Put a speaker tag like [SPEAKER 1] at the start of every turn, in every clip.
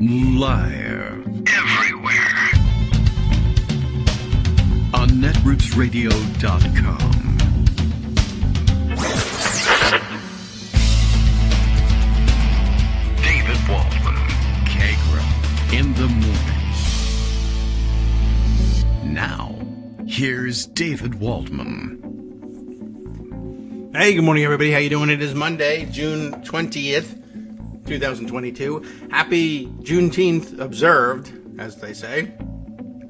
[SPEAKER 1] Live. Everywhere. On netrootsradio.com. David Waldman. Kagro. In the morning. Now, here's David Waldman.
[SPEAKER 2] Hey, good morning, everybody. How you doing? It is Monday, June 20th, 2022. Happy Juneteenth observed, as they say,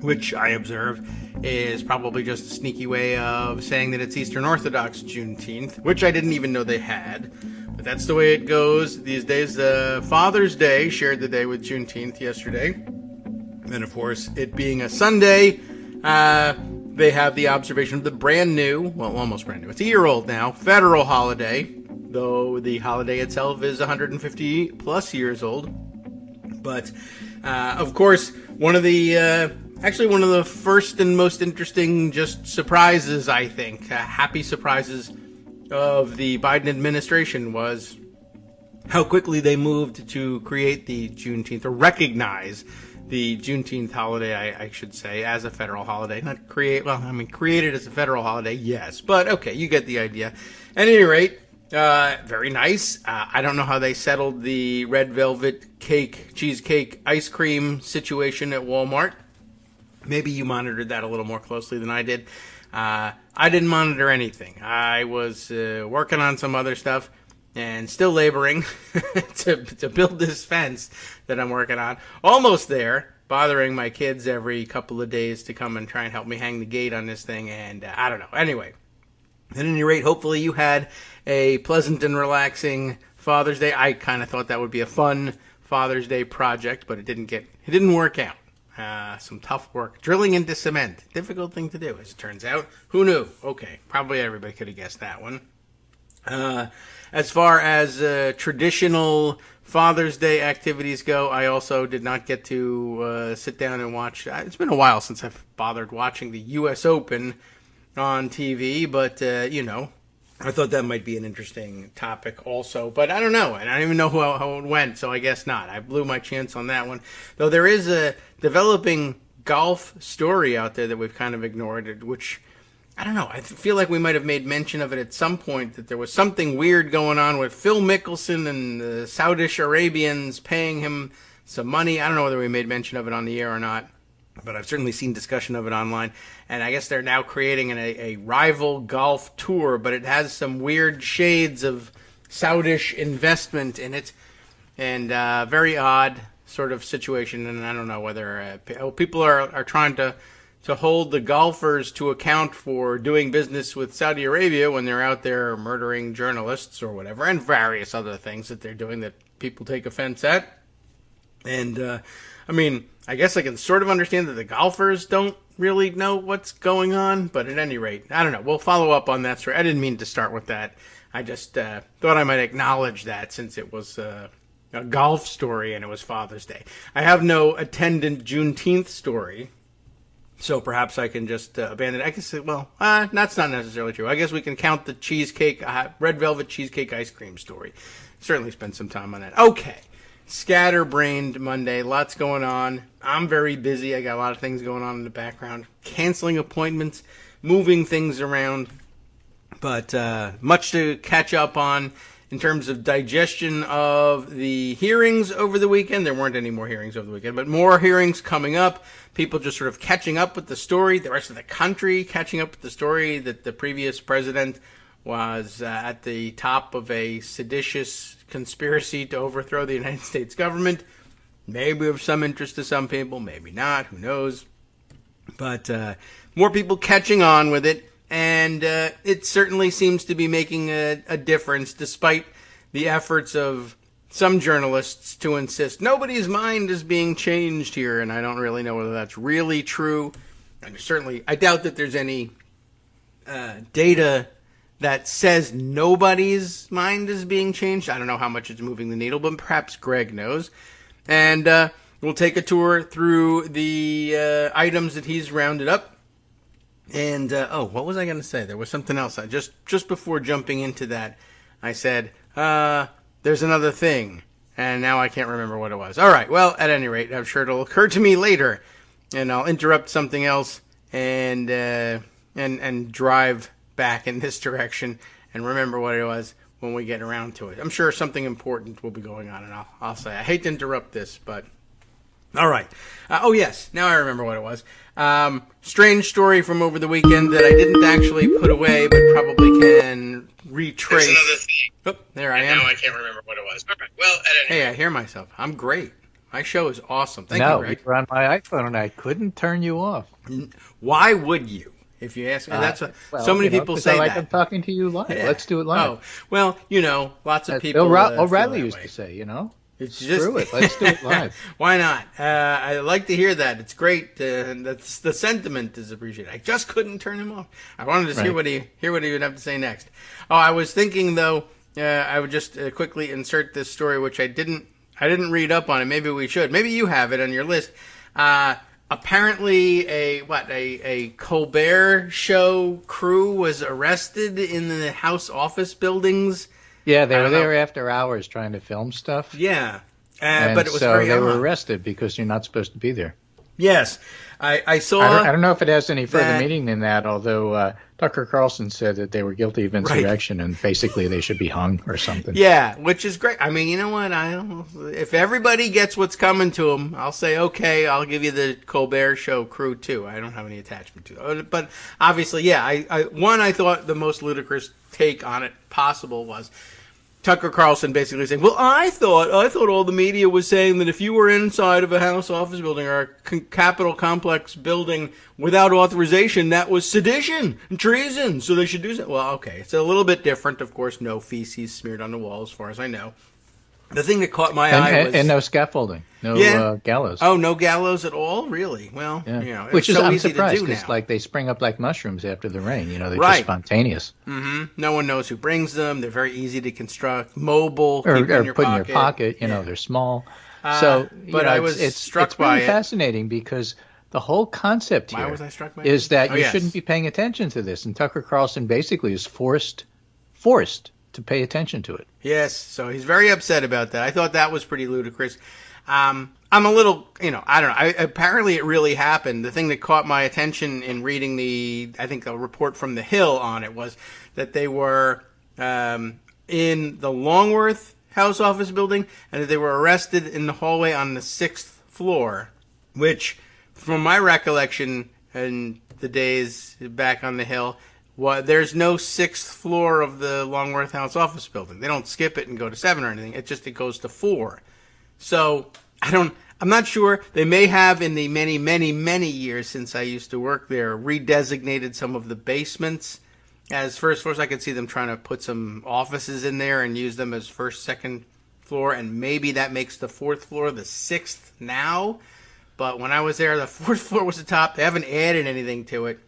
[SPEAKER 2] which I observe is probably just a sneaky way of saying that it's Eastern Orthodox Juneteenth, which I didn't even know they had. But that's the way it goes these days. Father's Day shared the day with Juneteenth yesterday. And, of course, it being a Sunday, they have the observation of the brand new, well, almost brand new, it's a year old now, federal holiday, though the holiday itself is 150 plus years old. But, of course, one of the first and most interesting just surprises, I think, happy surprises of the Biden administration was how quickly they moved to create the Juneteenth, or recognize the Juneteenth holiday, I should say, as a federal holiday. Not create, well, I mean, created as a federal holiday, yes. But, okay, you get the idea. At any rate, very nice. I don't know how they settled the red velvet cake, cheesecake, ice cream situation at Walmart. Maybe you monitored that a little more closely than I did. I didn't monitor anything. I was working on some other stuff and still laboring to build this fence that I'm working on. Almost there, bothering my kids every couple of days to come and try and help me hang the gate on this thing, and I don't know. Anyway, at any rate, hopefully you had a pleasant and relaxing Father's Day. I kind of thought that would be a fun Father's Day project, but it didn't work out. Some tough work. Drilling into cement. Difficult thing to do, as it turns out. Who knew? Okay, probably everybody could have guessed that one. As far as traditional Father's Day activities go, I also did not get to sit down and watch. It's been a while since I've bothered watching the U.S. Open on TV, but, I thought that might be an interesting topic also. But I don't know, and I don't even know how it went, so I guess not. I blew my chance on that one. Though there is a developing golf story out there that we've kind of ignored, which, I don't know, I feel like we might have made mention of it at some point, that there was something weird going on with Phil Mickelson and the Saudi Arabians paying him some money. I don't know whether we made mention of it on the air or not, but I've certainly seen discussion of it online. And I guess they're now creating a rival golf tour, but it has some weird shades of Saudish investment in it, and very odd sort of situation. And I don't know whether people are trying to hold the golfers to account for doing business with Saudi Arabia when they're out there murdering journalists or whatever, and various other things that they're doing that people take offense at. And, I mean, I guess I can sort of understand that the golfers don't really know what's going on, but at any rate, I don't know. We'll follow up on that story. I didn't mean to start with that. I just thought I might acknowledge that since it was a golf story and it was Father's Day. I have no attendant Juneteenth story, so perhaps I can just abandon it. I guess, well, that's not necessarily true. I guess we can count the cheesecake, red velvet cheesecake ice cream story. Certainly spend some time on that. Okay. Scatterbrained Monday, lots going on. I'm very busy. I got a lot of things going on in the background. Canceling appointments, moving things around. But much to catch up on in terms of digestion of the hearings over the weekend. There weren't any more hearings over the weekend, but more hearings coming up. People just sort of catching up with the story. The rest of the country catching up with the story that the previous president was at the top of a seditious conspiracy to overthrow the United States government. Maybe of some interest to some people, maybe not, who knows. But more people catching on with it, and it certainly seems to be making a difference, despite the efforts of some journalists to insist nobody's mind is being changed here, and I don't really know whether that's really true. And certainly, I doubt that there's any data that says nobody's mind is being changed. I don't know how much it's moving the needle, but perhaps Greg knows. And we'll take a tour through the items that he's rounded up. And, what was I going to say? There was something else. Just before jumping into that, I said, there's another thing. and now I can't remember what it was. All right, well, at any rate, I'm sure it'll occur to me later, and I'll interrupt something else and drive back in this direction and remember what it was when we get around to it. I'm sure something important will be going on, and I'll say. I hate to interrupt this, but... All right. Oh, yes. Now I remember what it was. Strange story from over the weekend that I didn't actually put away, but probably can retrace.
[SPEAKER 3] There's another thing.
[SPEAKER 2] Oh, there I am.
[SPEAKER 3] Now I can't remember what it was. All right. Well,
[SPEAKER 2] hey, I hear myself. I'm great. My show is awesome. Thank
[SPEAKER 4] you,
[SPEAKER 2] Greg.
[SPEAKER 4] You were on my iPhone, and I couldn't turn you off.
[SPEAKER 2] Why would you? If you ask me, that's what so many people say.
[SPEAKER 4] I'm talking to you live.
[SPEAKER 2] Yeah.
[SPEAKER 4] Let's do it live.
[SPEAKER 2] Oh, well, lots of people.
[SPEAKER 4] O'Reilly used to say,
[SPEAKER 2] It's
[SPEAKER 4] Screw it. Let's do it live.
[SPEAKER 2] Why not? I like to hear that. It's great. That's the sentiment is appreciated. I just couldn't turn him off. I wanted to hear what he would have to say next. Oh, I was thinking though. I would just quickly insert this story, which I didn't read up on it. Maybe we should. Maybe you have it on your list. Apparently, a Colbert show crew was arrested in the House office buildings.
[SPEAKER 4] Yeah, they were there after hours trying to film stuff.
[SPEAKER 2] Yeah,
[SPEAKER 4] but
[SPEAKER 2] it was very
[SPEAKER 4] they were arrested because you're not supposed to be there.
[SPEAKER 2] Yes, I saw.
[SPEAKER 4] I don't know if it has any further meaning than that, although Tucker Carlson said that they were guilty of insurrection and basically they should be hung or something.
[SPEAKER 2] Yeah, which is great. I mean, you know what? If everybody gets what's coming to them, I'll say, okay, I'll give you the Colbert Show crew too. I don't have any attachment to it. But obviously, yeah, I thought the most ludicrous take on it possible was Tucker Carlson basically saying, well, I thought all the media was saying that if you were inside of a House office building or a Capitol complex building without authorization, that was sedition and treason, so they should do so. Well, okay, it's a little bit different. Of course, no feces smeared on the wall, as far as I know. The thing that caught my eye was...
[SPEAKER 4] And no scaffolding, no gallows.
[SPEAKER 2] Oh, no gallows at all? Really? Well,
[SPEAKER 4] which is,
[SPEAKER 2] so
[SPEAKER 4] I'm
[SPEAKER 2] easy
[SPEAKER 4] surprised,
[SPEAKER 2] to do
[SPEAKER 4] because
[SPEAKER 2] now.
[SPEAKER 4] they spring up like mushrooms after the rain. They're just spontaneous.
[SPEAKER 2] Mm-hmm. No one knows who brings them. They're very easy to construct, mobile,
[SPEAKER 4] or
[SPEAKER 2] keep in your
[SPEAKER 4] put
[SPEAKER 2] pocket.
[SPEAKER 4] in your pocket. They're small.
[SPEAKER 2] But I was struck by
[SPEAKER 4] really fascinating because the whole concept here is that you shouldn't be paying attention to this, and Tucker Carlson basically is forced to pay attention to it.
[SPEAKER 2] Yes, so he's very upset about that. I thought that was pretty ludicrous. I'm a little, I don't know. Apparently it really happened. The thing that caught my attention in reading I think a report from The Hill on it was that they were in the Longworth House office building and that they were arrested in the hallway on the 6th floor, which, from my recollection in the days back on The Hill, there's no 6th floor of the Longworth House office building. They don't skip it and go to 7 or anything. It goes to 4. So I'm not sure. They may have, in the many, many, many years since I used to work there, redesignated some of the basements as first floors. I could see them trying to put some offices in there and use them as first, second floor, and maybe that makes the 4th floor the 6th now. But when I was there, the 4th floor was the top. They haven't added anything to it.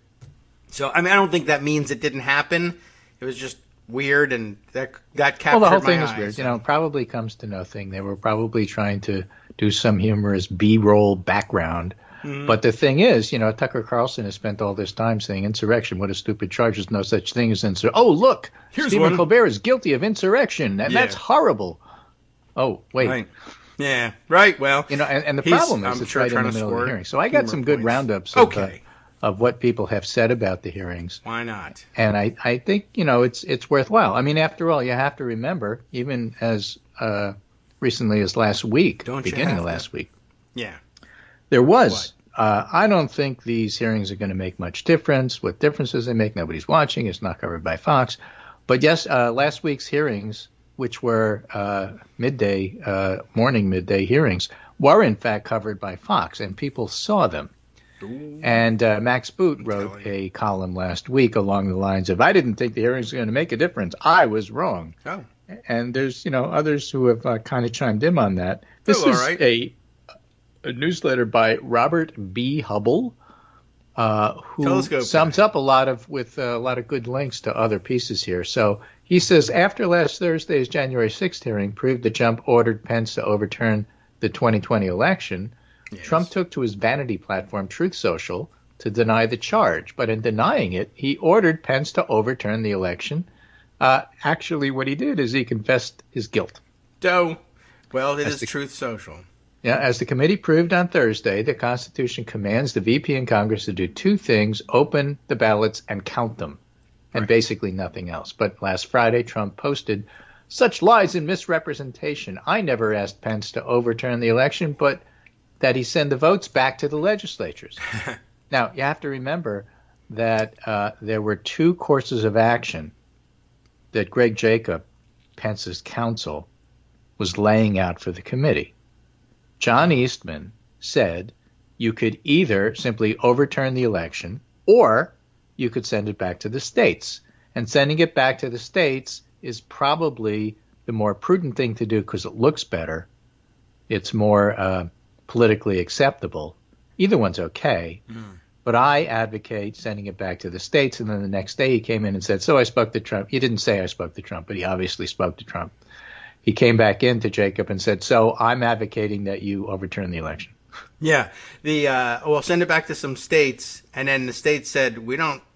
[SPEAKER 2] So, I don't think that means it didn't happen. It was just weird, and that captured my eye.
[SPEAKER 4] Well, the whole thing is weird. It probably comes to nothing. They were probably trying to do some humorous B-roll background. Mm-hmm. But the thing is, Tucker Carlson has spent all this time saying insurrection. What a stupid charge. There's no such thing as insurrection. Oh, look, Stephen Colbert is guilty of insurrection, and that's horrible. Oh, wait.
[SPEAKER 2] Right. Yeah, right, well.
[SPEAKER 4] And the problem is it's right in the middle of the hearing. So I got some good roundups of what people have said about the hearings.
[SPEAKER 2] Why not?
[SPEAKER 4] And I think, it's worthwhile. After all, you have to remember, even as recently as last week, beginning of last week.
[SPEAKER 2] Yeah.
[SPEAKER 4] There was. I don't think these hearings are going to make much difference. What differences they make, nobody's watching. It's not covered by Fox. But yes, last week's hearings, which were morning midday hearings, were in fact covered by Fox, and people saw them. Ooh. And Max Boot wrote a column last week along the lines of, I didn't think the hearings were going to make a difference. I was wrong.
[SPEAKER 2] Oh.
[SPEAKER 4] And there's, others who have kind of chimed in on that. This is a newsletter by Robert B. Hubble, who sums up with a lot of good links to other pieces here. So he says, after last Thursday's January 6th hearing proved that Trump ordered Pence to overturn the 2020 election, yes, Trump took to his vanity platform, Truth Social, to deny the charge. But in denying it, he ordered Pence to overturn the election. Actually, what he did is he confessed his guilt.
[SPEAKER 2] So, Well, it is Truth Social.
[SPEAKER 4] Yeah, as the committee proved on Thursday, the Constitution commands the VP in Congress to do two things: open the ballots and count them, and basically nothing else. But last Friday, Trump posted, "Such lies and misrepresentation. I never asked Pence to overturn the election, but that he send the votes back to the legislatures." Now, you have to remember that there were two courses of action that Greg Jacob, Pence's counsel, was laying out for the committee. John Eastman said you could either simply overturn the election or you could send it back to the states. And sending it back to the states is probably the more prudent thing to do because it looks better. It's more politically acceptable. Either one's okay. But I advocate sending it back to the states. And then the next day he came in and said, "So I spoke to Trump." He didn't say I spoke to Trump, but he obviously spoke to Trump. He came back in to Jacob and said, "So I'm advocating that you overturn the election."
[SPEAKER 2] Yeah. We'll send it back to some states. And then the states said,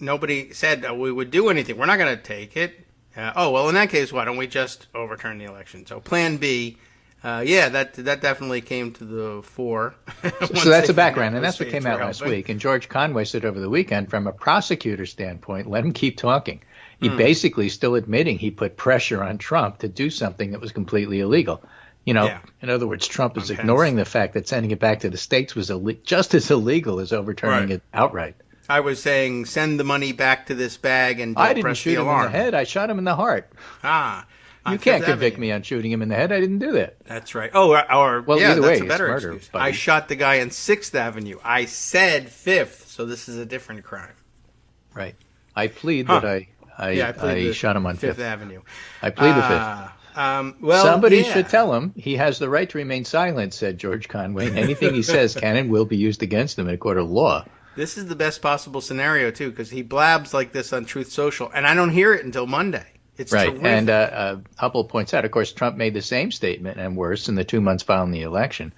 [SPEAKER 2] nobody said we would do anything. We're not going to take it. Well, in that case, why don't we just overturn the election? So plan B, that definitely came to the fore.
[SPEAKER 4] So that's the background. And that's what came out last week. And George Conway said over the weekend, from a prosecutor's standpoint, let him keep talking. He basically still admitting he put pressure on Trump to do something that was completely illegal. In other words, Trump is ignoring the fact that sending it back to the states was just as illegal as overturning it outright.
[SPEAKER 2] I was saying send the money back to this bag and don't
[SPEAKER 4] I didn't
[SPEAKER 2] press
[SPEAKER 4] shoot
[SPEAKER 2] the
[SPEAKER 4] him
[SPEAKER 2] alarm.
[SPEAKER 4] in the head. I shot him in the heart. You can't convict me on shooting him in the head. I didn't do that.
[SPEAKER 2] That's right. Either way,
[SPEAKER 4] that's
[SPEAKER 2] a better excuse. I shot the guy on 6th Avenue. I said 5th, so this is a different crime.
[SPEAKER 4] Right. I plead that I shot him on
[SPEAKER 2] 5th Avenue.
[SPEAKER 4] I plead the 5th. Somebody should tell him he has the right to remain silent, said George Conway. Anything he says can and will be used against him in a court of law.
[SPEAKER 2] This is the best possible scenario, too, because he blabs like this on Truth Social, and I don't hear it until Monday. It's
[SPEAKER 4] right.
[SPEAKER 2] terrific.
[SPEAKER 4] And Hubble points out, of course, Trump made the same statement and worse in the 2 months following the election.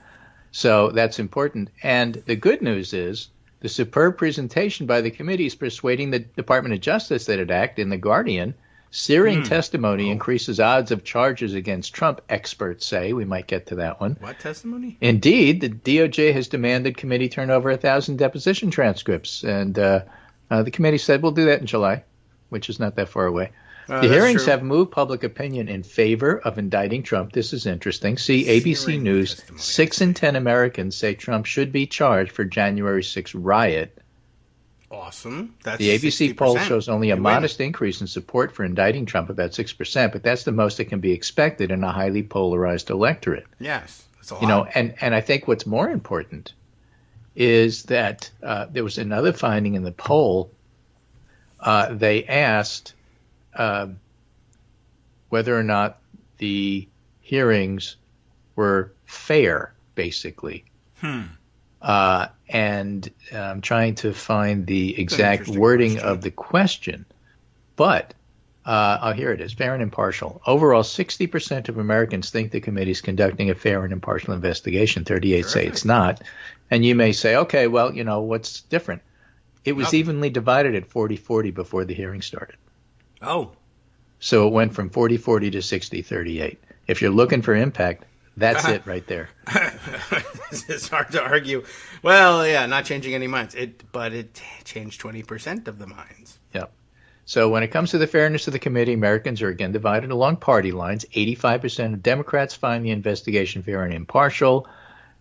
[SPEAKER 4] So that's important. And the good news is the superb presentation by the committee is persuading the Department of Justice that it act. In The Guardian, searing testimony increases odds of charges against Trump, experts say. We might get to that one.
[SPEAKER 2] What testimony?
[SPEAKER 4] Indeed, the DOJ has demanded committee turn over 1,000 deposition transcripts. And the committee said, we'll do that in July, which is not that far away. The hearings have moved public opinion in favor of indicting Trump. This is interesting. See ABC News. 6 in 10 Americans say Trump should be charged for January 6th riot.
[SPEAKER 2] Awesome. That's
[SPEAKER 4] the ABC
[SPEAKER 2] 60%.
[SPEAKER 4] poll shows only a modest increase in support for indicting Trump, about 6%, but that's the most that can be expected in a highly polarized electorate.
[SPEAKER 2] Yes, that's a lot.
[SPEAKER 4] And I think what's more important is that there was another finding in the poll. They asked whether or not the hearings were fair, basically. And I'm trying to find the exact wording of the question. But here it is, fair and impartial. Overall, 60% of Americans think the committee is conducting a fair and impartial investigation. 38 say it's not. And you may say, okay, well, what's different? It was evenly divided at 40-40 before the hearing started.
[SPEAKER 2] Oh.
[SPEAKER 4] So it went from 40-40 to 60-38. If you're looking for impact, that's it right there.
[SPEAKER 2] It's hard to argue. Well, yeah, not changing any minds. But it changed 20% of the minds.
[SPEAKER 4] Yep. So when it comes to the fairness of the committee, Americans are again divided along party lines. 85% of Democrats find the investigation fair and impartial,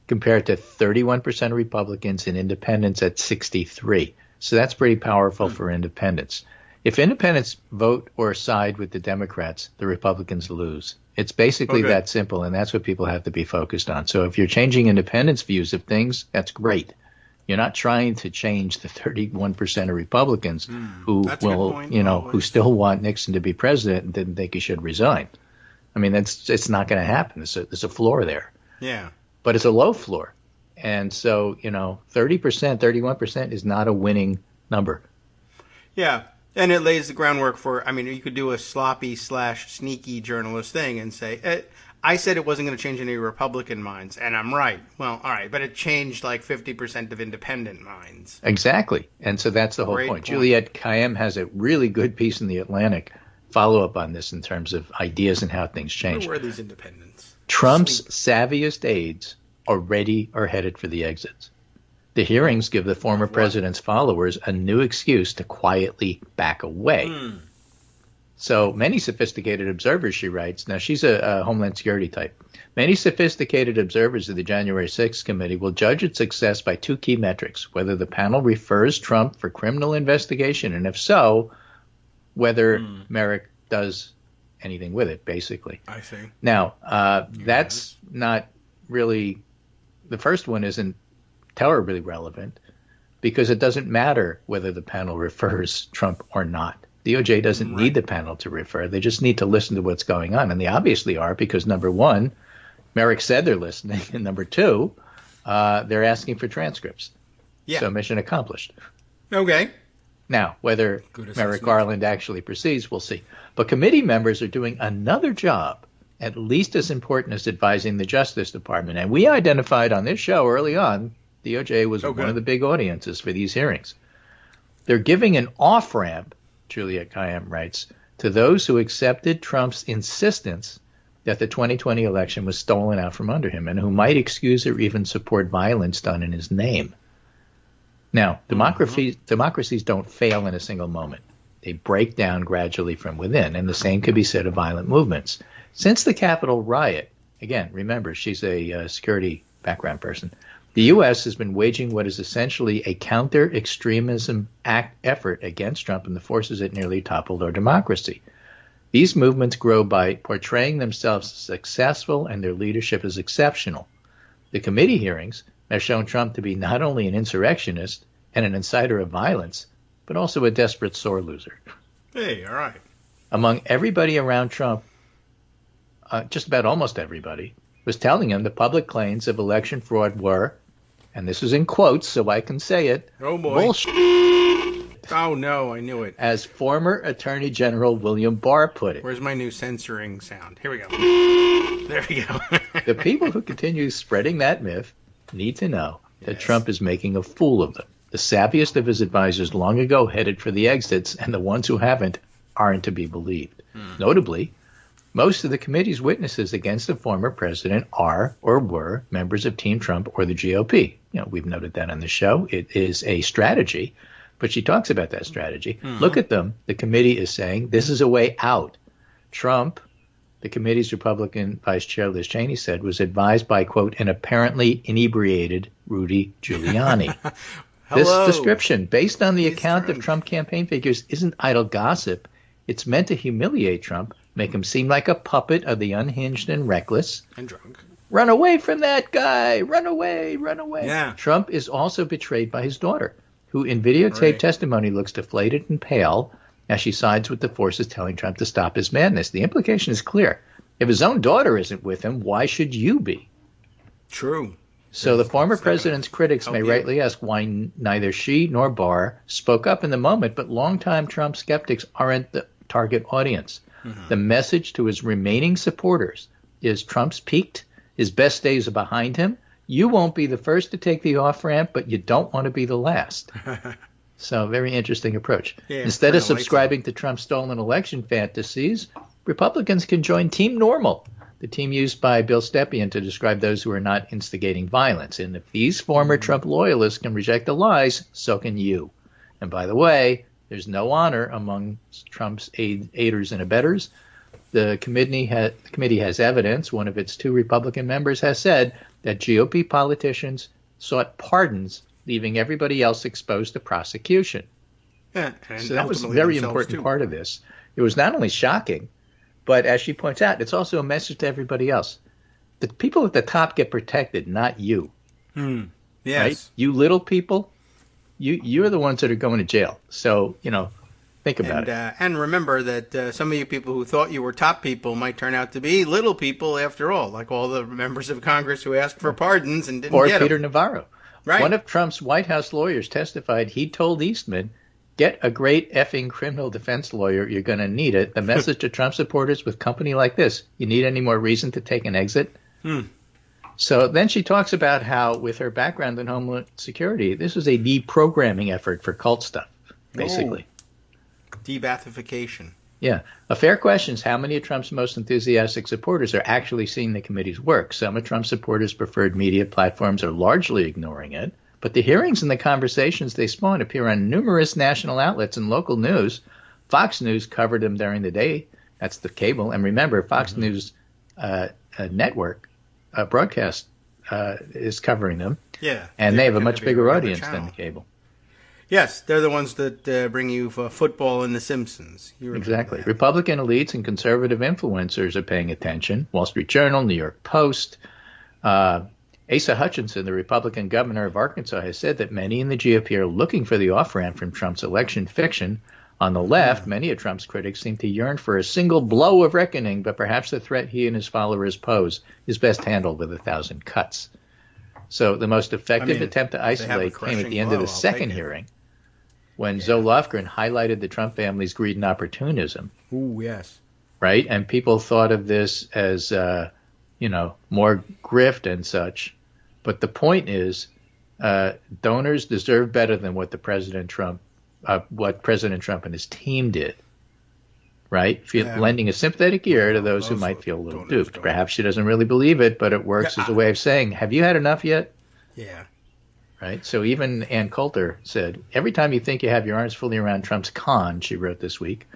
[SPEAKER 4] compared to 31% of Republicans and independents at 63%. So that's pretty powerful for independents. If independents vote or side with the Democrats, the Republicans lose. It's basically that simple, and that's what people have to be focused on. So if you're changing independents' views of things, that's great. You're not trying to change the 31% of Republicans who will, who still want Nixon to be president and didn't think he should resign. I mean, it's not going to happen. There's a floor there.
[SPEAKER 2] Yeah.
[SPEAKER 4] But it's a low floor. And so, 30%, 31% is not a winning number.
[SPEAKER 2] Yeah. And it lays the groundwork for, you could do a sloppy/sneaky journalist thing and say, I said it wasn't going to change any Republican minds, and I'm right. Well, all right, but it changed like 50% of independent minds.
[SPEAKER 4] Exactly. And so that's the whole point. Juliette Kayyem has a really good piece in The Atlantic follow-up on this in terms of ideas and how things change.
[SPEAKER 2] Where were these independents?
[SPEAKER 4] Trump's savviest aides already are headed for the exits. The hearings give the former president's followers a new excuse to quietly back away. So many sophisticated observers, she writes, now she's a Homeland Security type, many sophisticated observers of the January 6th committee will judge its success by two key metrics, whether the panel refers Trump for criminal investigation, and if so, whether Merrick does anything with it, basically.
[SPEAKER 2] I see.
[SPEAKER 4] Now, that's not really, the first one isn't terribly relevant because it doesn't matter whether the panel refers Trump or not. DOJ doesn't need the panel to refer. They just need to listen to what's going on. And they obviously are because, number one, Merrick said they're listening. And number two, they're asking for transcripts. Yeah. So mission accomplished.
[SPEAKER 2] Okay.
[SPEAKER 4] Now, whether Merrick Garland actually proceeds, we'll see. But committee members are doing another job, at least as important as advising the Justice Department. And we identified on this show early on, DOJ was one of the big audiences for these hearings. They're giving an off-ramp, Juliet Kayyem writes, to those who accepted Trump's insistence that the 2020 election was stolen out from under him and who might excuse or even support violence done in his name. Now, democracies don't fail in a single moment. They break down gradually from within, and the same could be said of violent movements. Since the Capitol riot, again, remember, she's a security background person, the U.S. has been waging what is essentially a counter-extremism effort against Trump and the forces that nearly toppled our democracy. These movements grow by portraying themselves as successful and their leadership as exceptional. The committee hearings have shown Trump to be not only an insurrectionist and an inciter of violence, but also a desperate sore loser.
[SPEAKER 2] Hey, all right.
[SPEAKER 4] Among everybody around Trump, just about almost everybody, was telling him the public claims of election fraud were, and this is in quotes so I can say it, bullshit.
[SPEAKER 2] Oh, no, I knew it.
[SPEAKER 4] As former Attorney General William Barr put it.
[SPEAKER 2] Where's my new censoring sound? Here we go. There we go.
[SPEAKER 4] The people who continue spreading that myth need to know that Trump is making a fool of them. The savviest of his advisors long ago headed for the exits, and the ones who haven't aren't to be believed. Notably, most of the committee's witnesses against the former president are or were members of Team Trump or the GOP. You know, we've noted that on the show. It is a strategy, but she talks about that strategy. Look at them. The committee is saying this is a way out. Trump, the committee's Republican Vice Chair Liz Cheney said, was advised by, quote, an apparently inebriated Rudy Giuliani. This description, based on the account of Trump campaign figures, isn't idle gossip. It's meant to humiliate Trump, make him seem like a puppet of the unhinged and reckless.
[SPEAKER 2] And drunk.
[SPEAKER 4] Run away from that guy. Run away. Run away.
[SPEAKER 2] Yeah.
[SPEAKER 4] Trump is also betrayed by his daughter, who in videotaped testimony looks deflated and pale as she sides with the forces telling Trump to stop his madness. The implication is clear. If his own daughter isn't with him, why should you be?
[SPEAKER 2] True.
[SPEAKER 4] So the former president's critics may rightly ask why neither she nor Barr spoke up in the moment, but longtime Trump skeptics aren't the target audience. The message to his remaining supporters is Trump's peaked, his best days are behind him. You won't be the first to take the off-ramp, but you don't want to be the last. So very interesting approach. Yeah, instead of subscribing to Trump's stolen election fantasies, Republicans can join Team Normal, the team used by Bill Stepien to describe those who are not instigating violence. And if these former Trump loyalists can reject the lies, so can you. And by the way, there's no honor among Trump's aiders and abettors. The committee has evidence. One of its two Republican members has said that GOP politicians sought pardons, leaving everybody else exposed to prosecution.
[SPEAKER 2] Yeah,
[SPEAKER 4] so that was a very important part of this. It was not only shocking, but as she points out, it's also a message to everybody else. The people at the top get protected, not you.
[SPEAKER 2] Yes.
[SPEAKER 4] Right? You little people, you're the ones that are going to jail. So, think about it.
[SPEAKER 2] And remember that some of you people who thought you were top people might turn out to be little people after all, like all the members of Congress who asked for pardons and didn't get them.
[SPEAKER 4] Or Peter Navarro. Right. One of Trump's White House lawyers testified he told Eastman, get a great effing criminal defense lawyer. You're going to need it. The message to Trump supporters with company like this, you need any more reason to take an exit? So then she talks about how, with her background in Homeland Security, this was a deprogramming effort for cult stuff, basically.
[SPEAKER 2] Debathification.
[SPEAKER 4] Yeah. A fair question is how many of Trump's most enthusiastic supporters are actually seeing the committee's work. Some of Trump's supporters' preferred media platforms are largely ignoring it, but the hearings and the conversations they spawn appear on numerous national outlets and local news. Fox News covered them during the day. That's the cable. And remember, Fox News network broadcast is covering them.
[SPEAKER 2] Yeah.
[SPEAKER 4] And they have a much bigger audience than the cable.
[SPEAKER 2] Yes, they're the ones that bring you football and The Simpsons.
[SPEAKER 4] Exactly. Republican elites and conservative influencers are paying attention. Wall Street Journal, New York Post. Asa Hutchinson, the Republican governor of Arkansas, has said that many in the GOP are looking for the off-ramp from Trump's election fiction. On the left, many of Trump's critics seem to yearn for a single blow of reckoning, but perhaps the threat he and his followers pose is best handled with 1,000 cuts. So the most effective attempt to isolate came at the end of the second hearing, when Zoe Lofgren highlighted the Trump family's greed and opportunism.
[SPEAKER 2] Ooh, yes.
[SPEAKER 4] Right? And people thought of this as, more grift and such. But the point is, donors deserve better than what President Trump and his team did. Right? Lending a sympathetic ear to those who might feel a little duped. Perhaps she doesn't really believe it, but it works as a way of saying, have you had enough yet?
[SPEAKER 2] Yeah.
[SPEAKER 4] Right. So even Ann Coulter said, every time you think you have your arms fully around Trump's con, she wrote this week,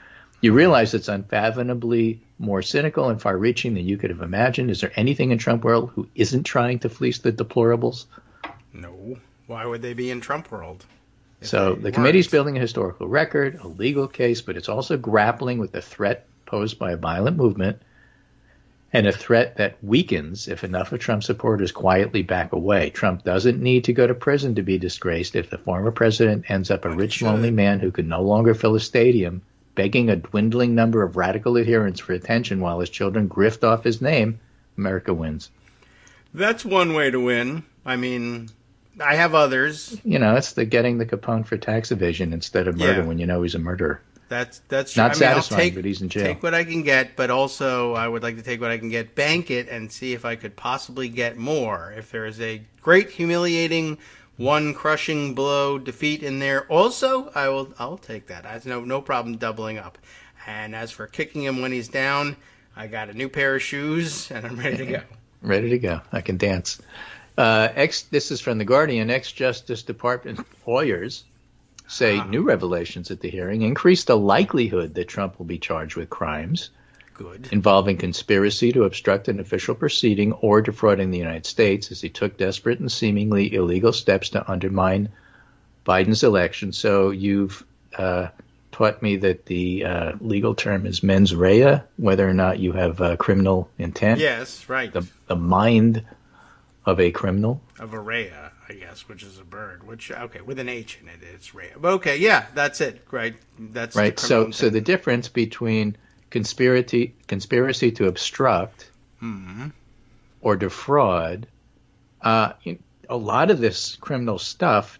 [SPEAKER 4] you realize it's unfathomably more cynical and far-reaching than you could have imagined. Is there anything in Trump world who isn't trying to fleece the deplorables?
[SPEAKER 2] No. Why would they be in Trump world?
[SPEAKER 4] So the committee's building a historical record, a legal case, but it's also grappling with the threat posed by a violent movement and a threat that weakens if enough of Trump supporters quietly back away. Trump doesn't need to go to prison to be disgraced if the former president ends up a rich, lonely man who can no longer fill a stadium, begging a dwindling number of radical adherents for attention while his children grift off his name. America wins.
[SPEAKER 2] That's one way to win. I mean, I have others.
[SPEAKER 4] It's the getting the Capone for tax evasion instead of murder when you know he's a murderer.
[SPEAKER 2] That's
[SPEAKER 4] not satisfying, but he's in jail.
[SPEAKER 2] Take what I can get, but also I would like to take what I can get, bank it, and see if I could possibly get more. If there is a great, humiliating, one crushing blow defeat in there, also I'll take that. I have no problem doubling up. And as for kicking him when he's down, I got a new pair of shoes and I'm ready to go.
[SPEAKER 4] Ready to go. I can dance. This is from The Guardian. Ex-Justice Department lawyers say new revelations at the hearing increase the likelihood that Trump will be charged with crimes involving conspiracy to obstruct an official proceeding or defrauding the United States as he took desperate and seemingly illegal steps to undermine Biden's election. So you've taught me that the legal term is mens rea, whether or not you have criminal intent.
[SPEAKER 2] Yes, right.
[SPEAKER 4] The mind of a criminal.
[SPEAKER 2] Of a rea, I guess, which is a bird. With an H in it, it's rea. But okay, yeah, that's it, right? That's
[SPEAKER 4] right. So the difference between conspiracy to obstruct or defraud, a lot of this criminal stuff,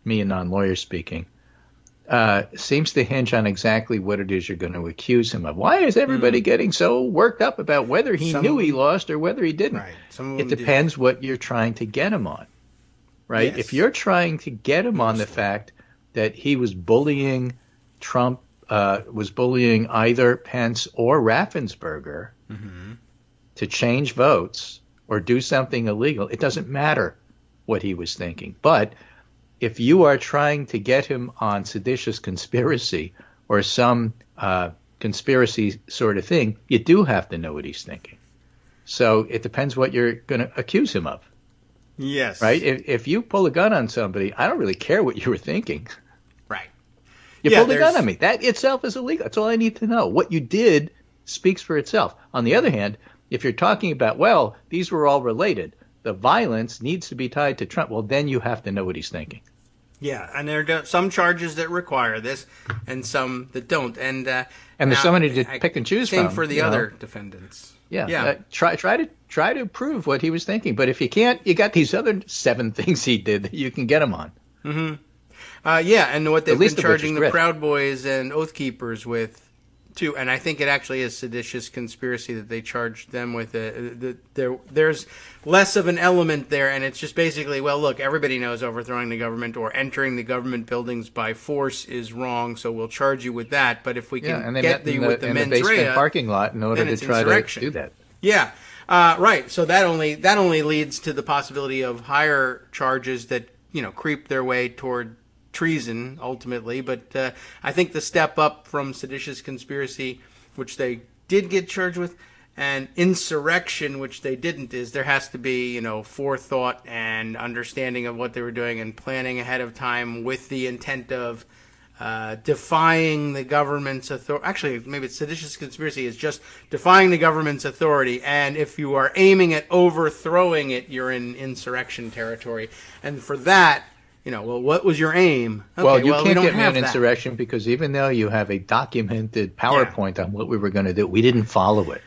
[SPEAKER 4] me a non-lawyer speaking, seems to hinge on exactly what it is you're going to accuse him of. Why is everybody getting so worked up about whether he knew he lost or whether he didn't?
[SPEAKER 2] Right.
[SPEAKER 4] It depends what you're trying to get him on, right?
[SPEAKER 2] Yes.
[SPEAKER 4] If you're trying to get him on the fact that he was bullying Trump, was bullying either Pence or Raffensperger to change votes or do something illegal, it doesn't matter what he was thinking. But if you are trying to get him on seditious conspiracy or some conspiracy sort of thing, you do have to know what he's thinking. So it depends what you're going to accuse him of.
[SPEAKER 2] Yes.
[SPEAKER 4] Right? If you pull a gun on somebody, I don't really care what you were thinking.
[SPEAKER 2] Right.
[SPEAKER 4] You pulled a gun on me. That itself is illegal. That's all I need to know. What you did speaks for itself. On the other hand, if you're talking about, well, these were all related, the violence needs to be tied to Trump, well, then you have to know what he's thinking.
[SPEAKER 2] Yeah, and there are some charges that require this and some that don't. And
[SPEAKER 4] there's so many to pick and choose from.
[SPEAKER 2] Same for the other defendants.
[SPEAKER 4] Yeah. Try to prove what he was thinking. But if you can't, you got these other 7 things he did that you can get him on.
[SPEAKER 2] And what they've been charging the Proud Boys and Oath Keepers with too, and I think it actually is seditious conspiracy that they charged them with. There's less of an element there, and it's just basically, well, look, everybody knows overthrowing the government or entering the government buildings by force is wrong, so we'll charge you with that. But if we can get you with the mens rea,
[SPEAKER 4] basement parking lot in order to try to do that.
[SPEAKER 2] Yeah. Right. So that only leads to the possibility of higher charges that, creep their way toward treason ultimately. But I think the step up from seditious conspiracy, which they did get charged with, and insurrection, which they didn't, is there has to be, forethought and understanding of what they were doing and planning ahead of time with the intent of defying the government's authority. Actually, maybe it's seditious conspiracy is just defying the government's authority. And if you are aiming at overthrowing it, you're in insurrection territory. And for that, what was your aim? Okay,
[SPEAKER 4] well, you can't get me an insurrection because even though you have a documented PowerPoint on what we were going to do, we didn't follow it.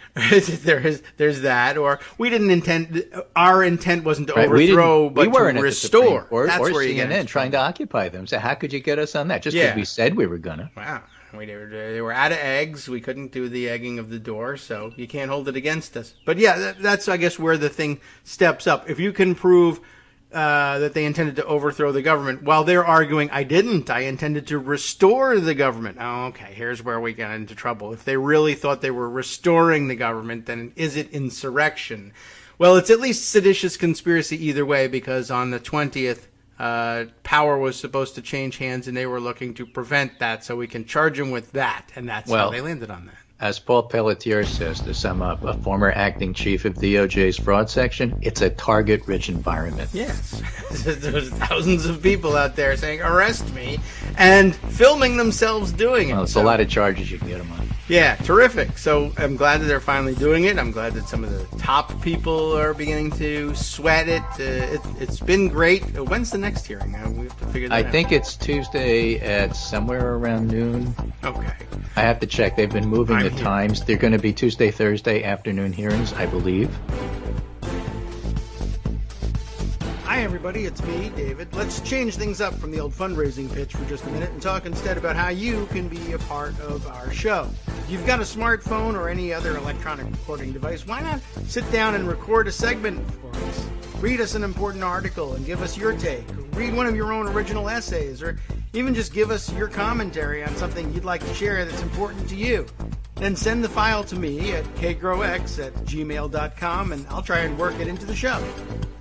[SPEAKER 2] There's that, or we didn't intend. Our intent wasn't to overthrow, but to restore.
[SPEAKER 4] That's where CNN trying to occupy them. So how could you get us on that? Just because we said we were going to.
[SPEAKER 2] Wow. They were out of eggs. We couldn't do the egging of the door, so you can't hold it against us. But yeah, that's, I guess, where the thing steps up. If you can prove that they intended to overthrow the government, while they're arguing, I didn't. I intended to restore the government. Oh, okay, here's where we got into trouble. If they really thought they were restoring the government, then is it insurrection? Well, it's at least seditious conspiracy either way, because on the 20th, power was supposed to change hands, and they were looking to prevent that, so we can charge them with that, and that's how they landed on that.
[SPEAKER 4] As Paul Pelletier says, to sum up, a former acting chief of DOJ's fraud section, it's a target-rich environment.
[SPEAKER 2] Yes. There's thousands of people out there saying, arrest me, and filming themselves doing it.
[SPEAKER 4] Well, it's a lot of charges you can get them on.
[SPEAKER 2] Yeah, terrific. So I'm glad that they're finally doing it. I'm glad that some of the top people are beginning to sweat it. It's been great. When's the next hearing? We have to figure that out.
[SPEAKER 4] I think it's Tuesday at somewhere around noon.
[SPEAKER 2] Okay.
[SPEAKER 4] I have to check. They've been moving the times. They're going to be Tuesday, Thursday afternoon hearings, I believe.
[SPEAKER 2] Hi, everybody. It's me, David. Let's change things up from the old fundraising pitch for just a minute and talk instead about how you can be a part of our show. If you've got a smartphone or any other electronic recording device, why not sit down and record a segment for us? Read us an important article and give us your take. Or read one of your own original essays, or even just give us your commentary on something you'd like to share that's important to you. Then send the file to me at kagrox@gmail.com, and I'll try and work it into the show.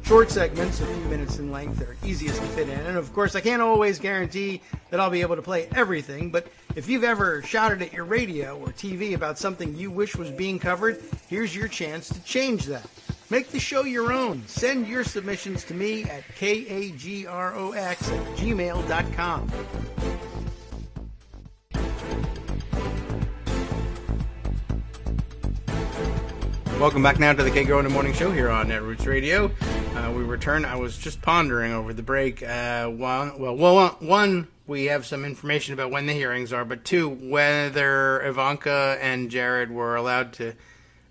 [SPEAKER 2] Short segments, a few minutes in length, are easiest to fit in. And of course, I can't always guarantee that I'll be able to play everything, but if you've ever shouted at your radio or TV about something you wish was being covered, here's your chance to change that. Make the show your own. Send your submissions to me at kagrox@gmail.com. Welcome back now to the Kagro in the Morning Show here on Netroots Radio. We return. I was just pondering over the break. One, we have some information about when the hearings are, but two, whether Ivanka and Jared were allowed to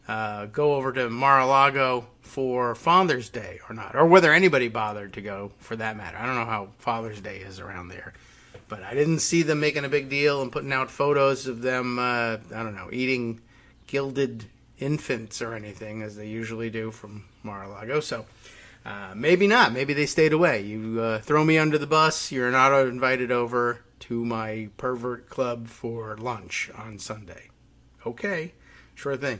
[SPEAKER 2] go over to Mar-a-Lago for Father's Day or not, or whether anybody bothered to go for that matter. I don't know how Father's Day is around there, but I didn't see them making a big deal and putting out photos of them, eating gilded infants or anything, as they usually do from Mar-a-Lago. So maybe not. Maybe they stayed away. You throw me under the bus, you're not invited over to my pervert club for lunch on Sunday. Okay, sure thing.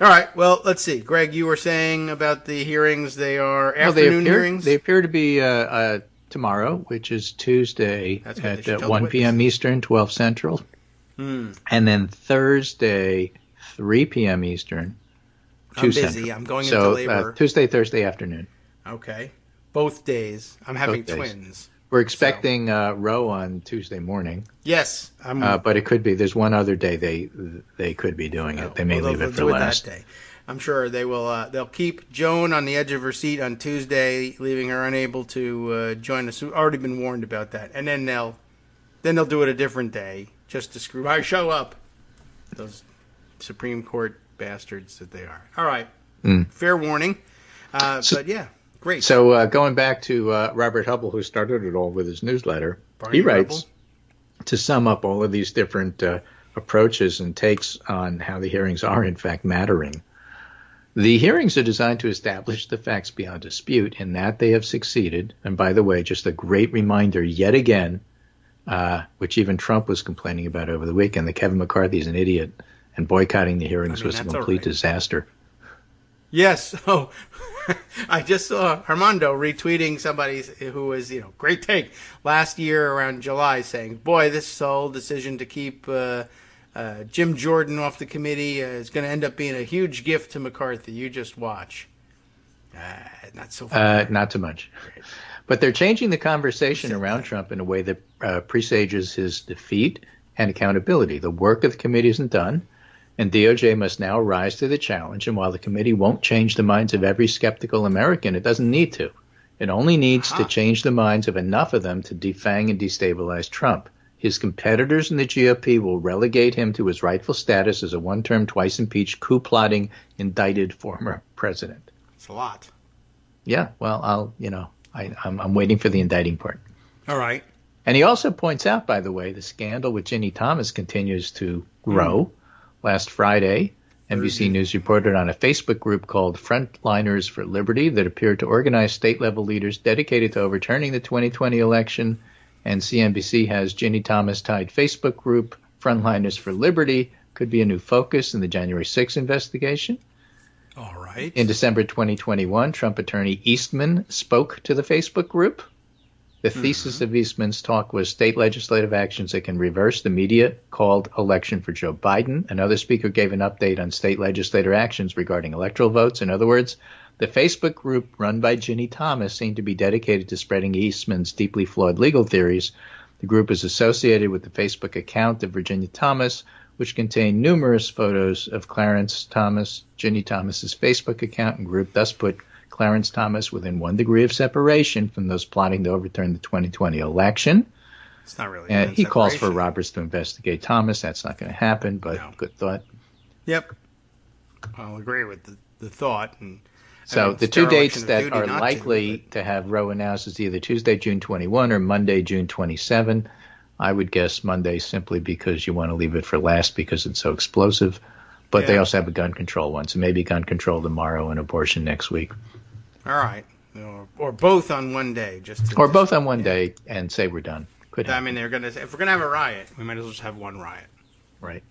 [SPEAKER 2] All right, well, let's see. Greg, you were saying about the hearings. They are afternoon hearings?
[SPEAKER 4] They appear to be tomorrow, which is Tuesday at 1 p.m. Eastern, 12 Central. And then Thursday, 3 p.m. Eastern, 2 Central. I'm busy.
[SPEAKER 2] I'm going into labor.
[SPEAKER 4] Tuesday, Thursday afternoon.
[SPEAKER 2] Okay. Both days. I'm having twins.
[SPEAKER 4] We're expecting Roe on Tuesday morning.
[SPEAKER 2] Yes.
[SPEAKER 4] But it could be. There's one other day they could be doing it. They may leave it for last.
[SPEAKER 2] That day. I'm sure they will. They'll keep Joan on the edge of her seat on Tuesday, leaving her unable to join us. We've already been warned about that. And then they'll do it a different day just to screw my show up. Those Supreme Court bastards that they are. All right. Fair warning. But yeah, great.
[SPEAKER 4] So going back to Robert Hubble, who started it all with his newsletter, he writes, to sum up all of these different approaches and takes on how the hearings are, in fact, mattering. The hearings are designed to establish the facts beyond dispute, and that they have succeeded. And by the way, just a great reminder yet again, which even Trump was complaining about over the weekend, that Kevin McCarthy is an idiot, and boycotting the hearings was a complete disaster.
[SPEAKER 2] Yes. Oh, I just saw Armando retweeting somebody who was, great take last year around July, saying, boy, this whole decision to keep Jim Jordan off the committee is going to end up being a huge gift to McCarthy. You just watch. Not so far.
[SPEAKER 4] Not too much. But they're changing the conversation around Trump in a way that presages his defeat and accountability. The work of the committee isn't done, and DOJ must now rise to the challenge. And while the committee won't change the minds of every skeptical American, it doesn't need to. It only needs to change the minds of enough of them to defang and destabilize Trump. His competitors in the GOP will relegate him to his rightful status as a one-term, twice-impeached, coup-plotting, indicted former president.
[SPEAKER 2] It's a lot.
[SPEAKER 4] Yeah, well, I'm waiting for the indicting part.
[SPEAKER 2] All right.
[SPEAKER 4] And he also points out, by the way, the scandal with Ginny Thomas continues to grow. Last Friday, NBC News reported on a Facebook group called Frontliners for Liberty that appeared to organize state-level leaders dedicated to overturning the 2020 election. And CNBC has Ginny Thomas-tied Facebook group, Frontliners for Liberty, could be a new focus in the January 6th investigation.
[SPEAKER 2] All right.
[SPEAKER 4] In December 2021, Trump attorney Eastman spoke to the Facebook group. The thesis of Eastman's talk was state legislative actions that can reverse the media-called election for Joe Biden. Another speaker gave an update on state legislative actions regarding electoral votes. In other words, the Facebook group run by Ginny Thomas seemed to be dedicated to spreading Eastman's deeply flawed legal theories. The group is associated with the Facebook account of Virginia Thomas, which contained numerous photos of Clarence Thomas. Ginny Thomas's Facebook account and group thus put Clarence Thomas within 1 degree of separation from those plotting to overturn the 2020 election.
[SPEAKER 2] It's not really.
[SPEAKER 4] And he calls for Roberts to investigate Thomas. That's not going to happen, but good thought.
[SPEAKER 2] Yep. I'll agree with the thought. And
[SPEAKER 4] so the two dates that are likely to have Roe announced is either Tuesday, June 21 or Monday, June 27. I would guess Monday simply because you want to leave it for last because it's so explosive. But they also have a gun control one, so maybe gun control tomorrow and abortion next week.
[SPEAKER 2] All right. Or both on one day.
[SPEAKER 4] Or both on one day and say we're done. Could happen.
[SPEAKER 2] I mean, if we're going to have a riot, we might as well just have one riot.
[SPEAKER 4] Right.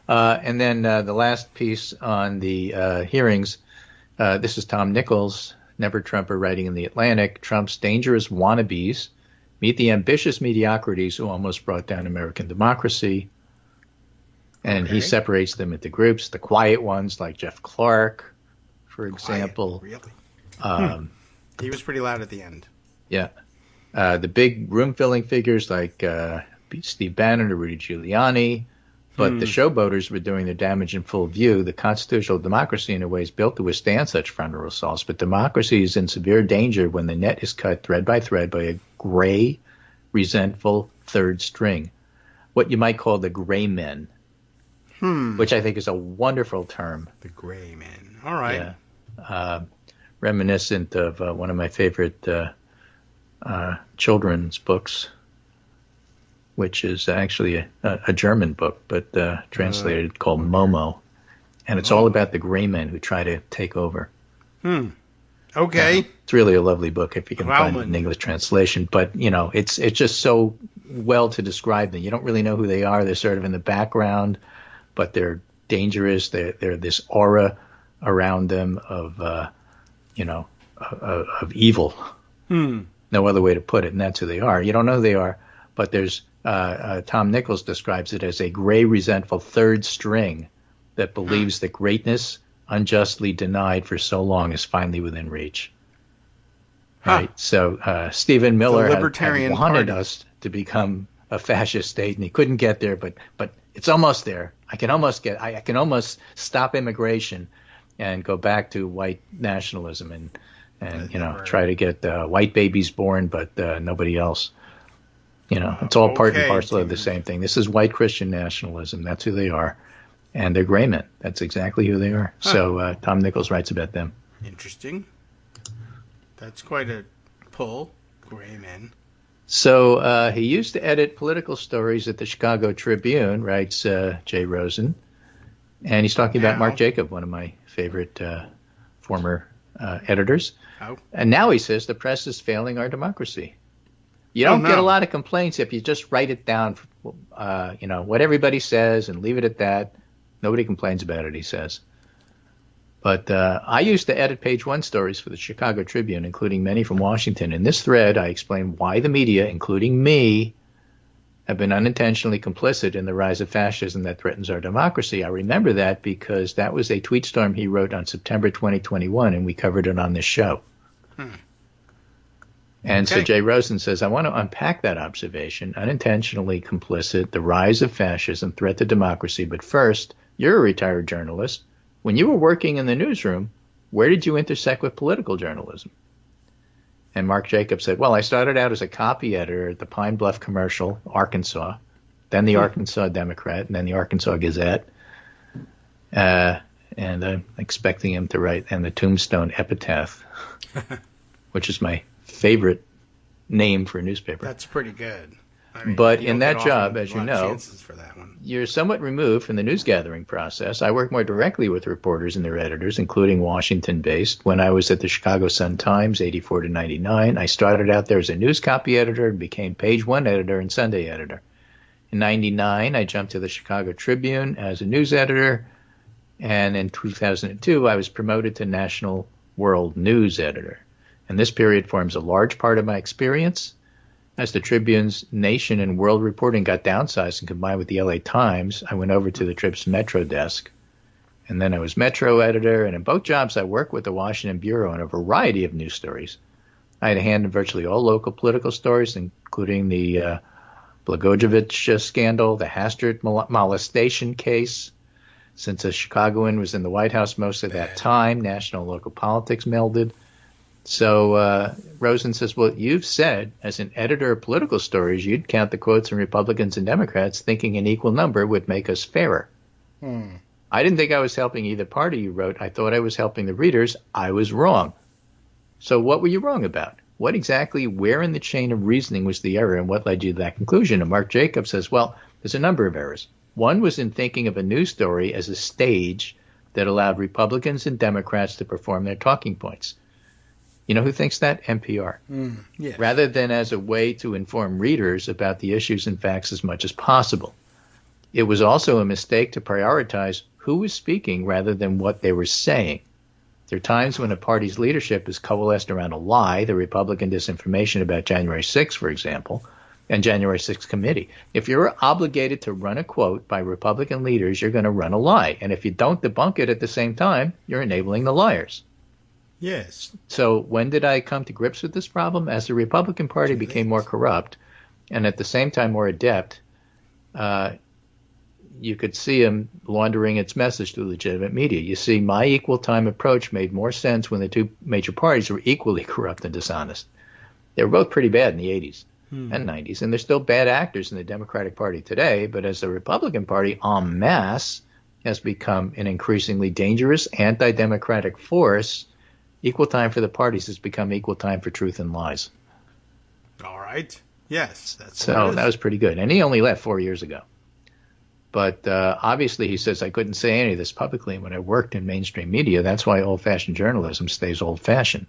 [SPEAKER 4] And then the last piece on the hearings, this is Tom Nichols, Never Trumper, writing in The Atlantic. Trump's dangerous wannabes meet the ambitious mediocrities who almost brought down American democracy. And he separates them into groups. The quiet ones, like Jeff Clark, for example.
[SPEAKER 2] Really? He was pretty loud at the end.
[SPEAKER 4] Yeah. The big room-filling figures like Steve Bannon or Rudy Giuliani. But the showboaters were doing their damage in full view. The constitutional democracy, in a way, is built to withstand such frontal assaults. But democracy is in severe danger when the net is cut thread by thread by a gray, resentful third string. What you might call the gray men. Which I think is a wonderful term.
[SPEAKER 2] The gray men. All right.
[SPEAKER 4] Yeah. Reminiscent of one of my favorite children's books, which is actually a German book, but translated called Momo. And it's all about the gray men who try to take over.
[SPEAKER 2] Okay.
[SPEAKER 4] It's really a lovely book if you can find an English translation. But, it's just so well to describe them. You don't really know who they are. They're sort of in the background, but they're dangerous. They're this aura around them of, of evil. No other way to put it, and that's who they are. You don't know who they are, but there's Tom Nichols describes it as a gray, resentful third string that believes that greatness unjustly denied for so long is finally within reach. Right? So Stephen Miller had wanted us to become a fascist state, and he couldn't get there, but it's almost there. I can almost stop immigration and go back to white nationalism and try to get white babies born, but nobody else. It's all part and parcel of the same thing. This is white Christian nationalism. That's who they are. And they're gray men. That's exactly who they are. So Tom Nichols writes about them.
[SPEAKER 2] Interesting. That's quite a pull, gray men.
[SPEAKER 4] So he used to edit political stories at the Chicago Tribune, writes Jay Rosen. And he's talking about Mark Jacob, one of my favorite former editors.
[SPEAKER 2] Oh.
[SPEAKER 4] And now he says the press is failing our democracy. You don't get a lot of complaints if you just write it down, what everybody says and leave it at that. Nobody complains about it, he says. But I used to edit page one stories for the Chicago Tribune, including many from Washington. In this thread, I explain why the media, including me, have been unintentionally complicit in the rise of fascism that threatens our democracy. I remember that because that was a tweet storm he wrote on September 2021, and we covered it on this show. And so Jay Rosen says, I want to unpack that observation, unintentionally complicit, the rise of fascism, threat to democracy. But first, you're a retired journalist. When you were working in the newsroom, where did you intersect with political journalism? And Mark Jacob said, well, I started out as a copy editor at the Pine Bluff Commercial, Arkansas, then the Arkansas Democrat, and then the Arkansas Gazette. And I'm expecting him to write, and the Tombstone Epitaph, which is my favorite name for a newspaper.
[SPEAKER 2] That's pretty good.
[SPEAKER 4] But in that job, as you know, you're somewhat removed from the news gathering process. I work more directly with reporters and their editors, including Washington-based. When I was at the Chicago Sun-Times, 84 to 99, I started out there as a news copy editor and became page one editor and Sunday editor. In 99, I jumped to the Chicago Tribune as a news editor, and in 2002, I was promoted to National World News editor. And this period forms a large part of my experience. As the Tribune's nation and world reporting got downsized and combined with the LA Times, I went over to the Trib's Metro desk. And then I was Metro editor, and in both jobs I worked with the Washington Bureau on a variety of news stories. I had a hand in virtually all local political stories, including the Blagojevich scandal, the Hastert molestation case. Since a Chicagoan was in the White House most of that time, national and local politics melded. So Rosen says, well, you've said as an editor of political stories, you'd count the quotes from Republicans and Democrats, thinking an equal number would make us fairer. I didn't think I was helping either party, you wrote. I thought I was helping the readers. I was wrong. So what were you wrong about? What exactly, where in the chain of reasoning was the error, and what led you to that conclusion? And Mark Jacob says, well, there's a number of errors. One was in thinking of a news story as a stage that allowed Republicans and Democrats to perform their talking points. You know who thinks that? NPR.
[SPEAKER 2] Yes.
[SPEAKER 4] Rather than as a way to inform readers about the issues and facts as much as possible. It was also a mistake to prioritize who was speaking rather than what they were saying. There are times when a party's leadership is coalesced around a lie, the Republican disinformation about January 6th, for example, and January 6th committee. If you're obligated to run a quote by Republican leaders, you're going to run a lie. And if you don't debunk it at the same time, you're enabling the liars.
[SPEAKER 2] Yes.
[SPEAKER 4] So when did I come to grips with this problem? As the Republican Party became more corrupt and at the same time more adept, you could see him laundering its message to legitimate media. You see, my equal time approach made more sense when the two major parties were equally corrupt and dishonest. They were both pretty bad in the 80s and 90s, and they're still bad actors in the Democratic Party today. But as the Republican Party en masse has become an increasingly dangerous anti-democratic force, equal time for the parties has become equal time for truth and lies.
[SPEAKER 2] All right. Yes.
[SPEAKER 4] So that was pretty good. And he only left 4 years ago. But obviously, he says, I couldn't say any of this publicly when I worked in mainstream media. That's why old-fashioned journalism stays old-fashioned.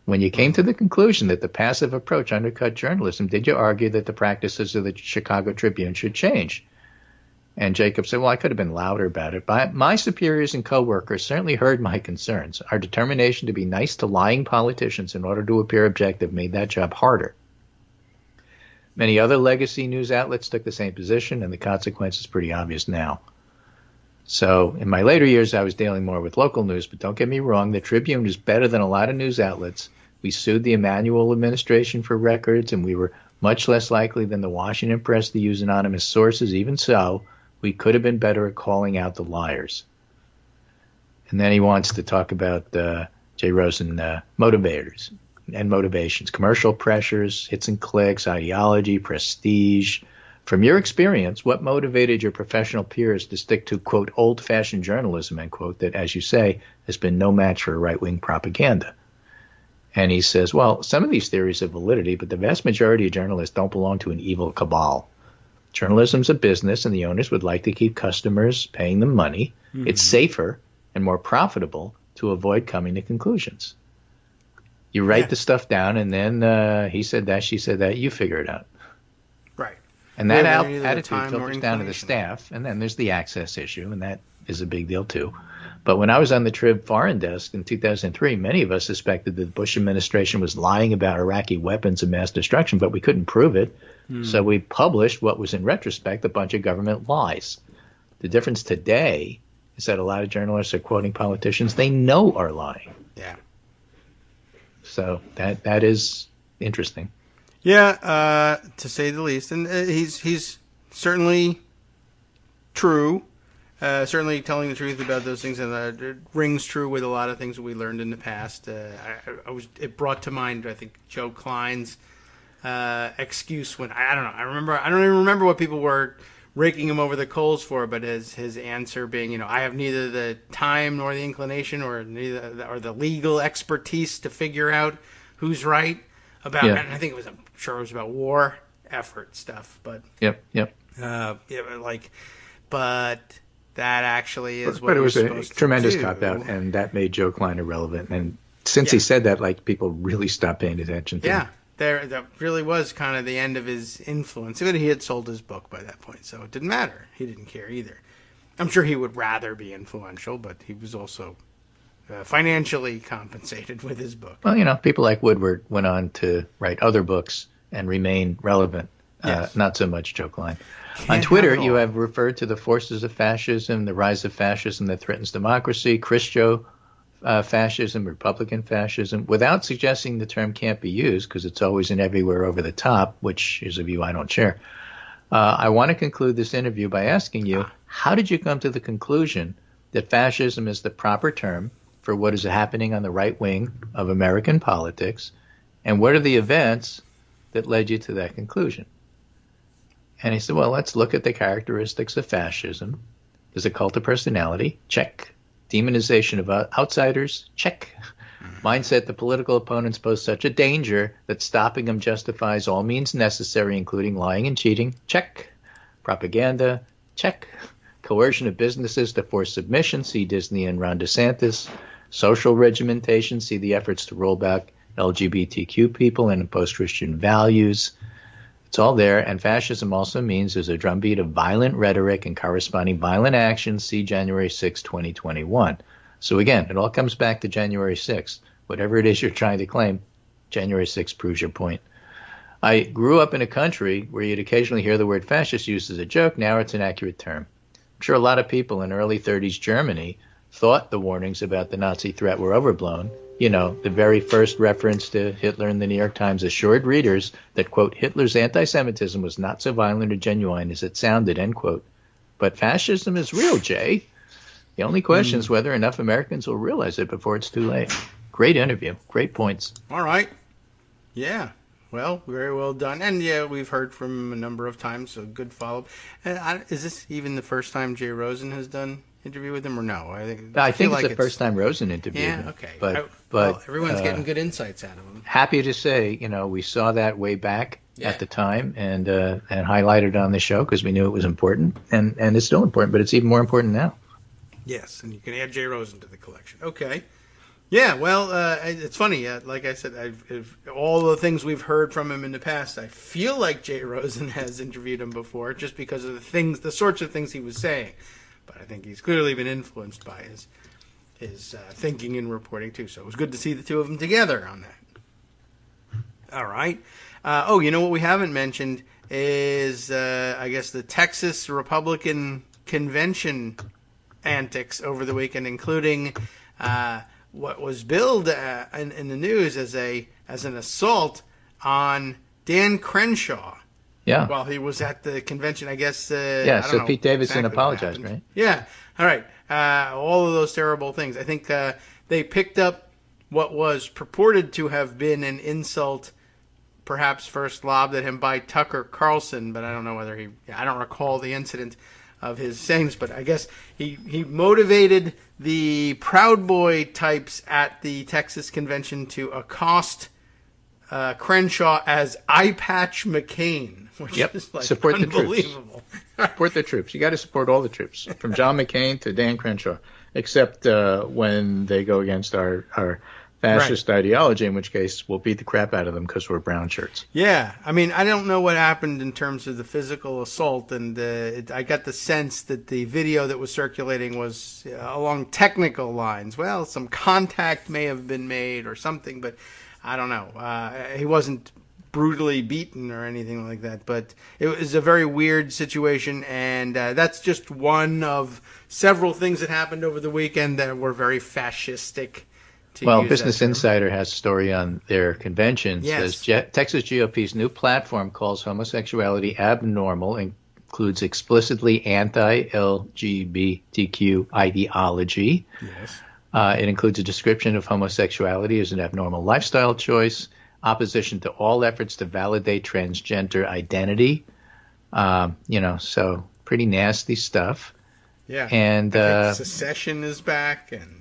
[SPEAKER 4] When you came to the conclusion that the passive approach undercut journalism, did you argue that the practices of the Chicago Tribune should change? And Jacob said, well, I could have been louder about it. But my superiors and coworkers certainly heard my concerns. Our determination to be nice to lying politicians in order to appear objective made that job harder. Many other legacy news outlets took the same position, and the consequence is pretty obvious now. So in my later years, I was dealing more with local news, but don't get me wrong, the Tribune is better than a lot of news outlets. We sued the Emanuel administration for records, and we were much less likely than the Washington Press to use anonymous sources. Even so, we could have been better at calling out the liars. And then he wants to talk about Jay Rosen motivators and motivations, commercial pressures, hits and clicks, ideology, prestige. From your experience, what motivated your professional peers to stick to, quote, old-fashioned journalism, end quote, that, as you say, has been no match for right-wing propaganda? And he says, well, some of these theories have validity, but the vast majority of journalists don't belong to an evil cabal. Journalism's a business, and the owners would like to keep customers paying them money. Mm-hmm. It's safer and more profitable to avoid coming to conclusions. You write the stuff down, and then he said that, she said that, you figure it out.
[SPEAKER 2] Right.
[SPEAKER 4] And that attitude filters down to the staff, and then there's the access issue, and that is a big deal too. But when I was on the Trib Foreign Desk in 2003, many of us suspected that the Bush administration was lying about Iraqi weapons of mass destruction, but we couldn't prove it. So we published what was, in retrospect, a bunch of government lies. The difference today is that a lot of journalists are quoting politicians they know are lying.
[SPEAKER 2] Yeah.
[SPEAKER 4] So that is interesting.
[SPEAKER 2] Yeah, to say the least. And he's certainly true. Certainly telling the truth about those things, and it rings true with a lot of things that we learned in the past. It brought to mind, I think, Joe Klein's excuse when I don't even remember what people were raking him over the coals for, but his answer being, I have neither the time nor the inclination or the legal expertise to figure out who's right about. Yeah. And I think I'm sure it was about war effort stuff, but
[SPEAKER 4] yep.
[SPEAKER 2] But that actually is what.
[SPEAKER 4] But it was a tremendous cop out, and that made Joe Klein irrelevant. And since he said that, people really stopped paying attention to him.
[SPEAKER 2] That really was kind of the end of his influence. He had sold his book by that point, so it didn't matter. He didn't care either. I'm sure he would rather be influential, but he was also financially compensated with his book.
[SPEAKER 4] Well, people like Woodward went on to write other books and remain relevant.
[SPEAKER 2] Yes.
[SPEAKER 4] Not so much Joe Klein. On Twitter, you have referred to the forces of fascism, the rise of fascism that threatens democracy, Christo fascism, Republican fascism, without suggesting the term can't be used because it's always and everywhere over the top, which is a view I don't share. I want to conclude this interview by asking you, how did you come to the conclusion that fascism is the proper term for what is happening on the right wing of American politics, and what are the events that led you to that conclusion? And he said, well, let's look at the characteristics of fascism. There's a cult of personality, check. Demonization of outsiders, check. Mindset the political opponents pose such a danger that stopping them justifies all means necessary, including lying and cheating, check. Propaganda, check. Coercion of businesses to force submission, see Disney and Ron DeSantis. Social regimentation, see the efforts to roll back LGBTQ people and impose Christian values. It's all there, and fascism also means there's a drumbeat of violent rhetoric and corresponding violent actions. See January 6, 2021. So again, it all comes back to January 6th. Whatever it is you're trying to claim, January 6th proves your point. I grew up in a country where you'd occasionally hear the word fascist used as a joke. Now it's an accurate term. I'm sure a lot of people in early 30s Germany thought the warnings about the Nazi threat were overblown. The very first reference to Hitler in the New York Times assured readers that, quote, Hitler's anti-Semitism was not so violent or genuine as it sounded, end quote. But fascism is real, Jay. The only question is whether enough Americans will realize it before it's too late. Great interview. Great points.
[SPEAKER 2] All right. Yeah. Well, very well done. And, we've heard from him a number of times, so good follow-up. Is this even the first time Jay Rosen has done interview with him, or no?
[SPEAKER 4] I think it's the first time Rosen interviewed him.
[SPEAKER 2] Yeah, okay.
[SPEAKER 4] But
[SPEAKER 2] everyone's getting good insights out of him.
[SPEAKER 4] Happy to say, we saw that way back at the time and highlighted it on the show because we knew it was important, and it's still important, but it's even more important now.
[SPEAKER 2] Yes, and you can add Jay Rosen to the collection. Okay. Yeah, well, it's funny. Like I said, all the things we've heard from him in the past, I feel like Jay Rosen has interviewed him before, just because of the sorts of things he was saying. But I think he's clearly been influenced by his thinking and reporting too. So it was good to see the two of them together on that. All right. What we haven't mentioned is, I guess, the Texas Republican Convention antics over the weekend, including what was billed in the news as an assault on Dan Crenshaw.
[SPEAKER 4] Yeah.
[SPEAKER 2] While he was at the convention, I guess.
[SPEAKER 4] So Pete Davidson apologized, right?
[SPEAKER 2] Yeah. All right. All of those terrible things. I think they picked up what was purported to have been an insult, perhaps first lobbed at him by Tucker Carlson, but I don't know whether I don't recall the incident of his saying this, but I guess he motivated the Proud Boy types at the Texas convention to accost Crenshaw as Eye Patch McCain, which is like
[SPEAKER 4] support
[SPEAKER 2] unbelievable.
[SPEAKER 4] The troops. Support the troops. You got to support all the troops, from John McCain to Dan Crenshaw, except when they go against our fascist ideology, in which case we'll beat the crap out of them because we're brown shirts.
[SPEAKER 2] Yeah, I mean, I don't know what happened in terms of the physical assault, and I got the sense that the video that was circulating was along technical lines. Well, some contact may have been made or something, but I don't know. He wasn't brutally beaten or anything like that, but it was a very weird situation, and that's just one of several things that happened over the weekend that were very fascistic.
[SPEAKER 4] Well, Business Insider has a story on their convention. Yes. Says Texas GOP's new platform calls homosexuality abnormal, includes explicitly anti-LGBTQ ideology.
[SPEAKER 2] Yes.
[SPEAKER 4] It includes a description of homosexuality as an abnormal lifestyle choice, opposition to all efforts to validate transgender identity. So pretty nasty stuff.
[SPEAKER 2] Yeah.
[SPEAKER 4] And
[SPEAKER 2] secession is back, and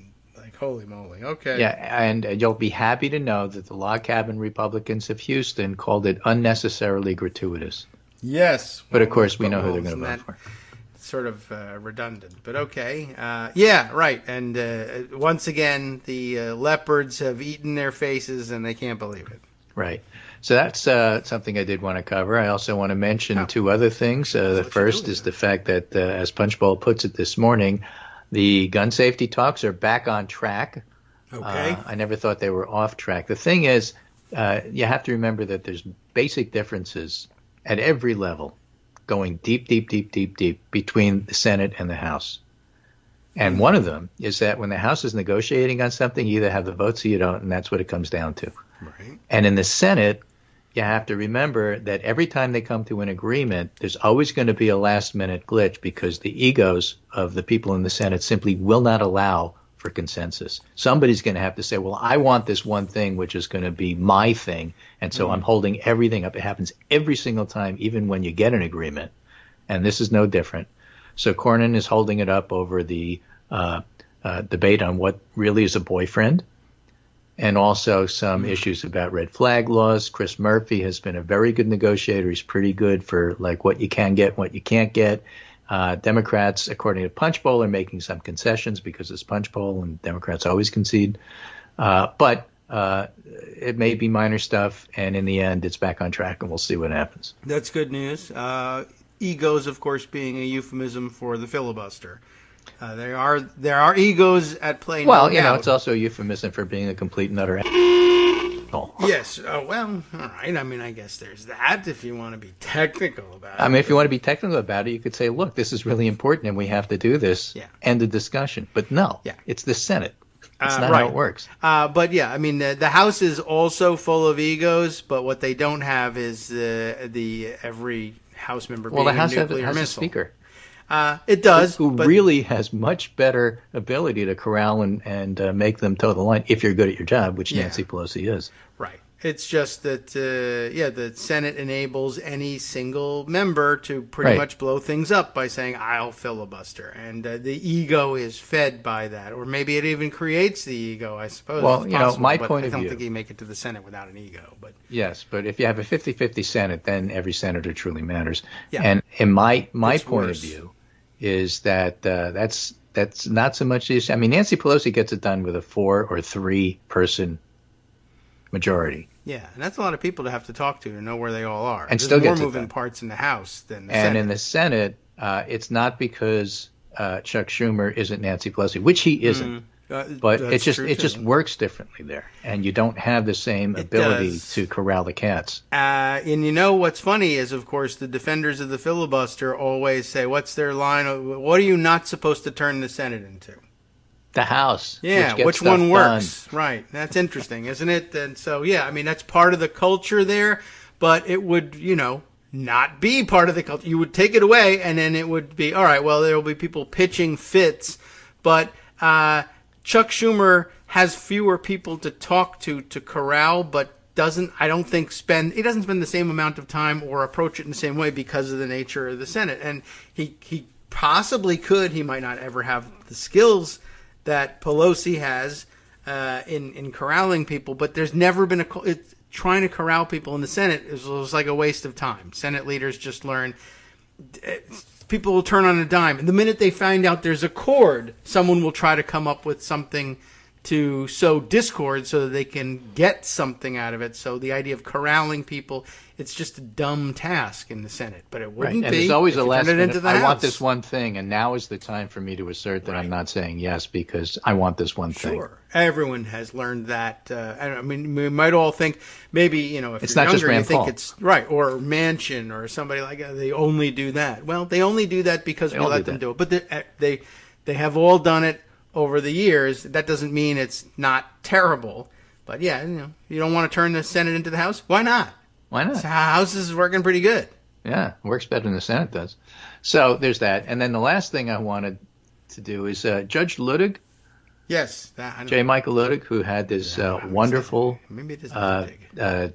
[SPEAKER 2] holy moly. Okay.
[SPEAKER 4] Yeah, and you'll be happy to know that the Log Cabin Republicans of Houston called it unnecessarily gratuitous.
[SPEAKER 2] Yes.
[SPEAKER 4] But of course, we know who they're going to vote for.
[SPEAKER 2] Sort of redundant, but okay. Yeah, right. And once again, the leopards have eaten their faces, and they can't believe it.
[SPEAKER 4] Right. So that's something I did want to cover. I also want to mention two other things. The first is the fact that, as Punchbowl puts it this morning, the gun safety talks are back on track.
[SPEAKER 2] Okay.
[SPEAKER 4] I never thought they were off track. The thing is, you have to remember that there's basic differences at every level, going deep between the Senate and the House. And one of them is that when the House is negotiating on something, you either have the votes or you don't, and that's what it comes down to.
[SPEAKER 2] Right.
[SPEAKER 4] And in the Senate, you have to remember that every time they come to an agreement, there's always going to be a last-minute glitch because the egos of the people in the Senate simply will not allow for consensus. Somebody's going to have to say, well, I want this one thing, which is going to be my thing, and so I'm holding everything up. It happens every single time, even when you get an agreement, and this is no different. So Cornyn is holding it up over the debate on what really is a boyfriend, and also some issues about red flag laws. Chris Murphy has been a very good negotiator. He's pretty good for like what you can get, what you can't get. Democrats, according to Punchbowl, are making some concessions because it's Punchbowl, and Democrats always concede. But it may be minor stuff, and in the end, it's back on track, and we'll see what happens.
[SPEAKER 2] That's good news. Egos, of course, being a euphemism for the filibuster. There are egos at play.
[SPEAKER 4] Well, it's also a euphemism for being a complete and utter asshole.
[SPEAKER 2] Yes. Well, all right. I mean, I guess there's that if you want to be technical about it.
[SPEAKER 4] I mean, if you want to be technical about it, you could say, look, this is really important and we have to do this.
[SPEAKER 2] Yeah.
[SPEAKER 4] End of discussion. But no, it's the Senate. It's not
[SPEAKER 2] right.
[SPEAKER 4] how it works.
[SPEAKER 2] But yeah, I mean, the House is also full of egos, but what they don't have is the every House member being a nuclear missile.
[SPEAKER 4] A speaker.
[SPEAKER 2] It does.
[SPEAKER 4] Who really has much better ability to corral and make them toe the line if you're good at your job, which Nancy Pelosi is.
[SPEAKER 2] Right. It's just that, the Senate enables any single member to pretty much blow things up by saying, I'll filibuster. And the ego is fed by that. Or maybe it even creates the ego, I suppose.
[SPEAKER 4] Well, my point
[SPEAKER 2] of view. I don't think you make it to the Senate without an ego. But
[SPEAKER 4] yes, but if you have a 50-50 Senate, then every senator truly matters. Yeah. And in my point of view is that that's not so much the issue. I mean, Nancy Pelosi gets it done with a 4 or 3 person majority.
[SPEAKER 2] Yeah, and that's a lot of people to have to talk to know where they all are.
[SPEAKER 4] And
[SPEAKER 2] there's
[SPEAKER 4] still
[SPEAKER 2] more moving parts in the House than the Senate.
[SPEAKER 4] And in the Senate, it's not because Chuck Schumer isn't Nancy Pelosi, which he isn't. But it just works differently there, and you don't have the same ability to corral the cats.
[SPEAKER 2] And what's funny is, of course, the defenders of the filibuster always say, "What's their line? What are you not supposed to turn the Senate into?"
[SPEAKER 4] The House.
[SPEAKER 2] Yeah, which one works? Done. Right. That's interesting, isn't it? And so, I mean, that's part of the culture there, but it would, not be part of the culture. You would take it away, and then it would be, all right, well, there will be people pitching fits, but Chuck Schumer has fewer people to talk to corral, but he doesn't spend the same amount of time or approach it in the same way because of the nature of the Senate. And he possibly could. He might not ever have the skills that Pelosi has in corralling people, but there's never been trying to corral people in the Senate was like a waste of time. Senate leaders just learn people will turn on a dime, and the minute they find out there's a cord, someone will try to come up with something to sow discord so that they can get something out of it. So the idea of corralling people, it's just a dumb task in the Senate, but it wouldn't be.
[SPEAKER 4] And there's always a last minute, I want
[SPEAKER 2] this
[SPEAKER 4] this one thing, and now is the time for me to assert that I'm not saying yes because I want this one thing.
[SPEAKER 2] Sure. Everyone has learned that. I mean, we might all think maybe, if
[SPEAKER 4] it's
[SPEAKER 2] you're
[SPEAKER 4] not
[SPEAKER 2] younger,
[SPEAKER 4] just Rand
[SPEAKER 2] you think
[SPEAKER 4] Paul.
[SPEAKER 2] it's right, or Manchin or somebody like that. They only do that. Well, they only do that because we let them do it. But they have all done it over the years. That doesn't mean it's not terrible. But yeah, you don't want to turn the Senate into the House? Why not?
[SPEAKER 4] Why not?
[SPEAKER 2] The House is working pretty good.
[SPEAKER 4] Yeah, works better than the Senate does. So there's that. And then the last thing I wanted to do is Judge Luttig.
[SPEAKER 2] Yes.
[SPEAKER 4] J. Michael Luttig, who had this wonderful,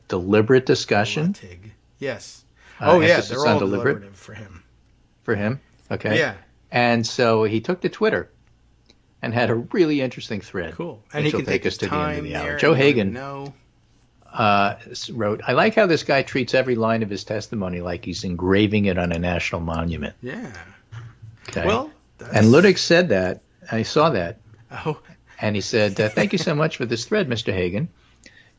[SPEAKER 4] deliberate discussion.
[SPEAKER 2] Luttig. Yes. They're all deliberative for him.
[SPEAKER 4] For him? Okay.
[SPEAKER 2] Yeah.
[SPEAKER 4] And so he took to Twitter and had a really interesting thread.
[SPEAKER 2] Cool. And he can take us to the end of the hour.
[SPEAKER 4] Joe Hagan wrote, I like how this guy treats every line of his testimony like he's engraving it on a national monument.
[SPEAKER 2] Yeah.
[SPEAKER 4] Okay. Well, and Luttig said that. I saw that.
[SPEAKER 2] Oh.
[SPEAKER 4] And he said, thank you so much for this thread, Mr. Hagan.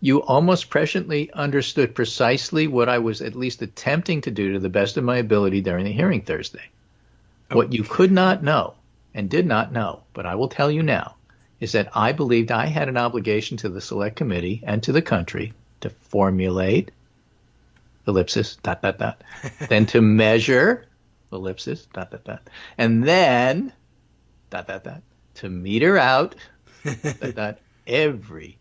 [SPEAKER 4] You almost presciently understood precisely what I was at least attempting to do to the best of my ability during the hearing Thursday. What you could not know and did not know, but I will tell you now, is that I believed I had an obligation to the Select Committee and to the country to formulate, ellipsis, ... then to measure, ellipsis, ... and then, ... to meter out, ... every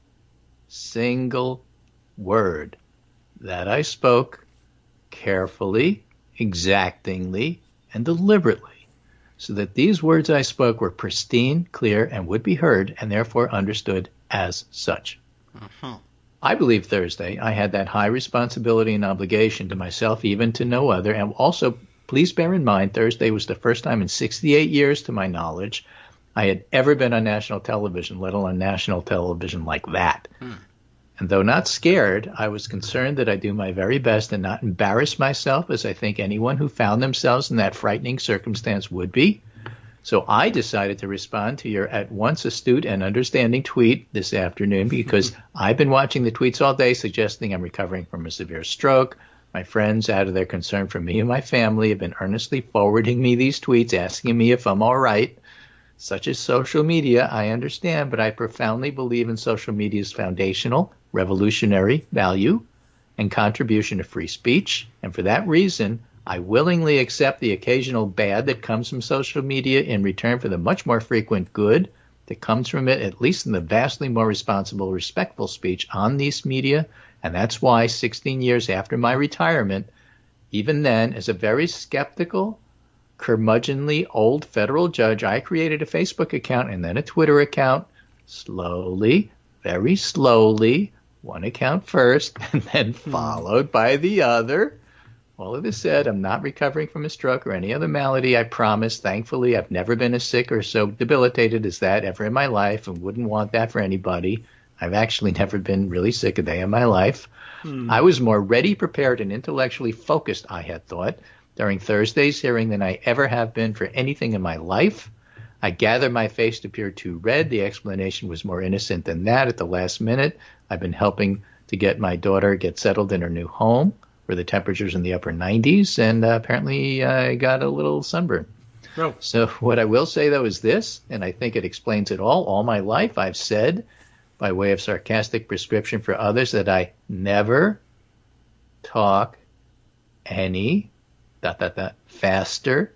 [SPEAKER 4] single word that I spoke carefully, exactingly, and deliberately, so that these words I spoke were pristine, clear, and would be heard, and therefore understood as such.
[SPEAKER 2] Uh-huh.
[SPEAKER 4] I believe Thursday I had that high responsibility and obligation to myself, even to no other, and also, please bear in mind, Thursday was the first time in 68 years, to my knowledge, I had ever been on national television, let alone national television like that. And though not scared, I was concerned that I do my very best and not embarrass myself, as I think anyone who found themselves in that frightening circumstance would be. So I decided to respond to your at once astute and understanding tweet this afternoon because I've been watching the tweets all day suggesting I'm recovering from a severe stroke. My friends, out of their concern for me and my family, have been earnestly forwarding me these tweets asking me if I'm all right. Such as social media, I understand, but I profoundly believe in social media's foundational, revolutionary value and contribution to free speech. And for that reason, I willingly accept the occasional bad that comes from social media in return for the much more frequent good that comes from it, at least in the vastly more responsible, respectful speech on these media. And that's why 16 years after my retirement, even then, as a very skeptical, curmudgeonly old federal judge, I created a Facebook account and then a Twitter account, slowly, very slowly, one account first and then followed by the other. All of this said, I'm not recovering from a stroke or any other malady, I promise. Thankfully, I've never been as sick or so debilitated as that ever in my life and wouldn't want that for anybody. I've actually never been really sick a day in my life. I was more ready, prepared, and intellectually focused, I had thought, during Thursday's hearing than I ever have been for anything in my life. I gather my face appeared too red. The explanation was more innocent than that. At the last minute, I've been helping to get my daughter get settled in her new home where the temperature's in the upper 90s, and apparently I got a little sunburn.
[SPEAKER 2] Oh.
[SPEAKER 4] So what I will say, though, is this, and I think it explains it all. All my life I've said, by way of sarcastic prescription for others, that I never talk any faster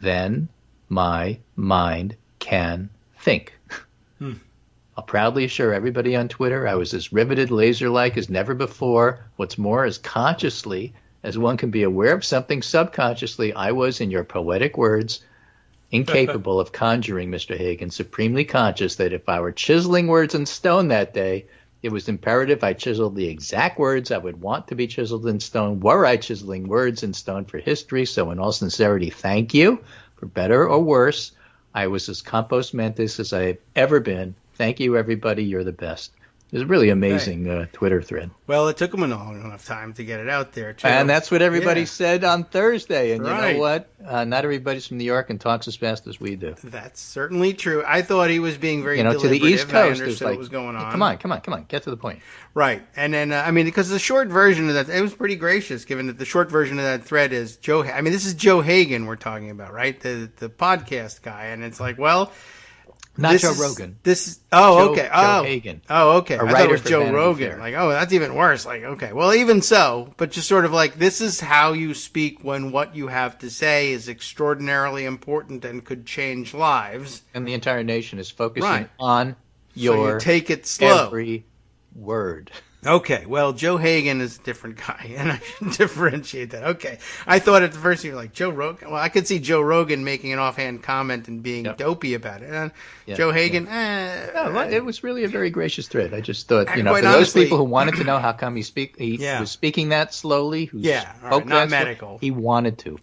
[SPEAKER 4] than my mind can think. I'll proudly assure everybody on Twitter I was as riveted, laser-like as never before. What's more, as consciously as one can be aware of something subconsciously, I was, in your poetic words, incapable of conjuring, Mr. Hagan, supremely conscious that if I were chiseling words in stone that day, it was imperative I chiseled the exact words I would want to be chiseled in stone were I chiseling words in stone for history. So in all sincerity, thank you. For better or worse, I was as compos mentis as I've ever been. Thank you, everybody. You're the best. It was a really amazing Twitter thread.
[SPEAKER 2] Well, it took them a long enough time to get it out there, too.
[SPEAKER 4] And that's what everybody said on Thursday. And
[SPEAKER 2] right.
[SPEAKER 4] You know what? Not everybody's from New York and talks as fast as we do.
[SPEAKER 2] That's certainly true. I thought he was being very deliberative.
[SPEAKER 4] To the East Coast,
[SPEAKER 2] I understood what was going on.
[SPEAKER 4] Come on. Get to the point.
[SPEAKER 2] Right. And then, because the short version of that, it was pretty gracious, given that the short version of that thread is Joe. I mean, this is Joe Hagan we're talking about, right? The podcast guy. And it's like, well...
[SPEAKER 4] Not Joe Rogan.
[SPEAKER 2] Okay.
[SPEAKER 4] Joe Hagan.
[SPEAKER 2] Oh, okay. I thought it was Joe Rogan.
[SPEAKER 4] Fair.
[SPEAKER 2] Like, oh, that's even worse. Like, okay. Well, even so, but just sort of like, this is how you speak when what you have to say is extraordinarily important and could change lives.
[SPEAKER 4] And the entire nation is focusing on your
[SPEAKER 2] so you take it slow.
[SPEAKER 4] Every word.
[SPEAKER 2] Okay, well, Joe Hagan is a different guy, and I should differentiate that. Okay, I thought at the first you were like, Joe Rogan? Well, I could see Joe Rogan making an offhand comment and being dopey about it. And Joe Hagan,
[SPEAKER 4] No, it was really a very gracious thread. I just thought, for those people who wanted to know how come he was speaking that slowly, who spoke
[SPEAKER 2] not medical.
[SPEAKER 4] He wanted to.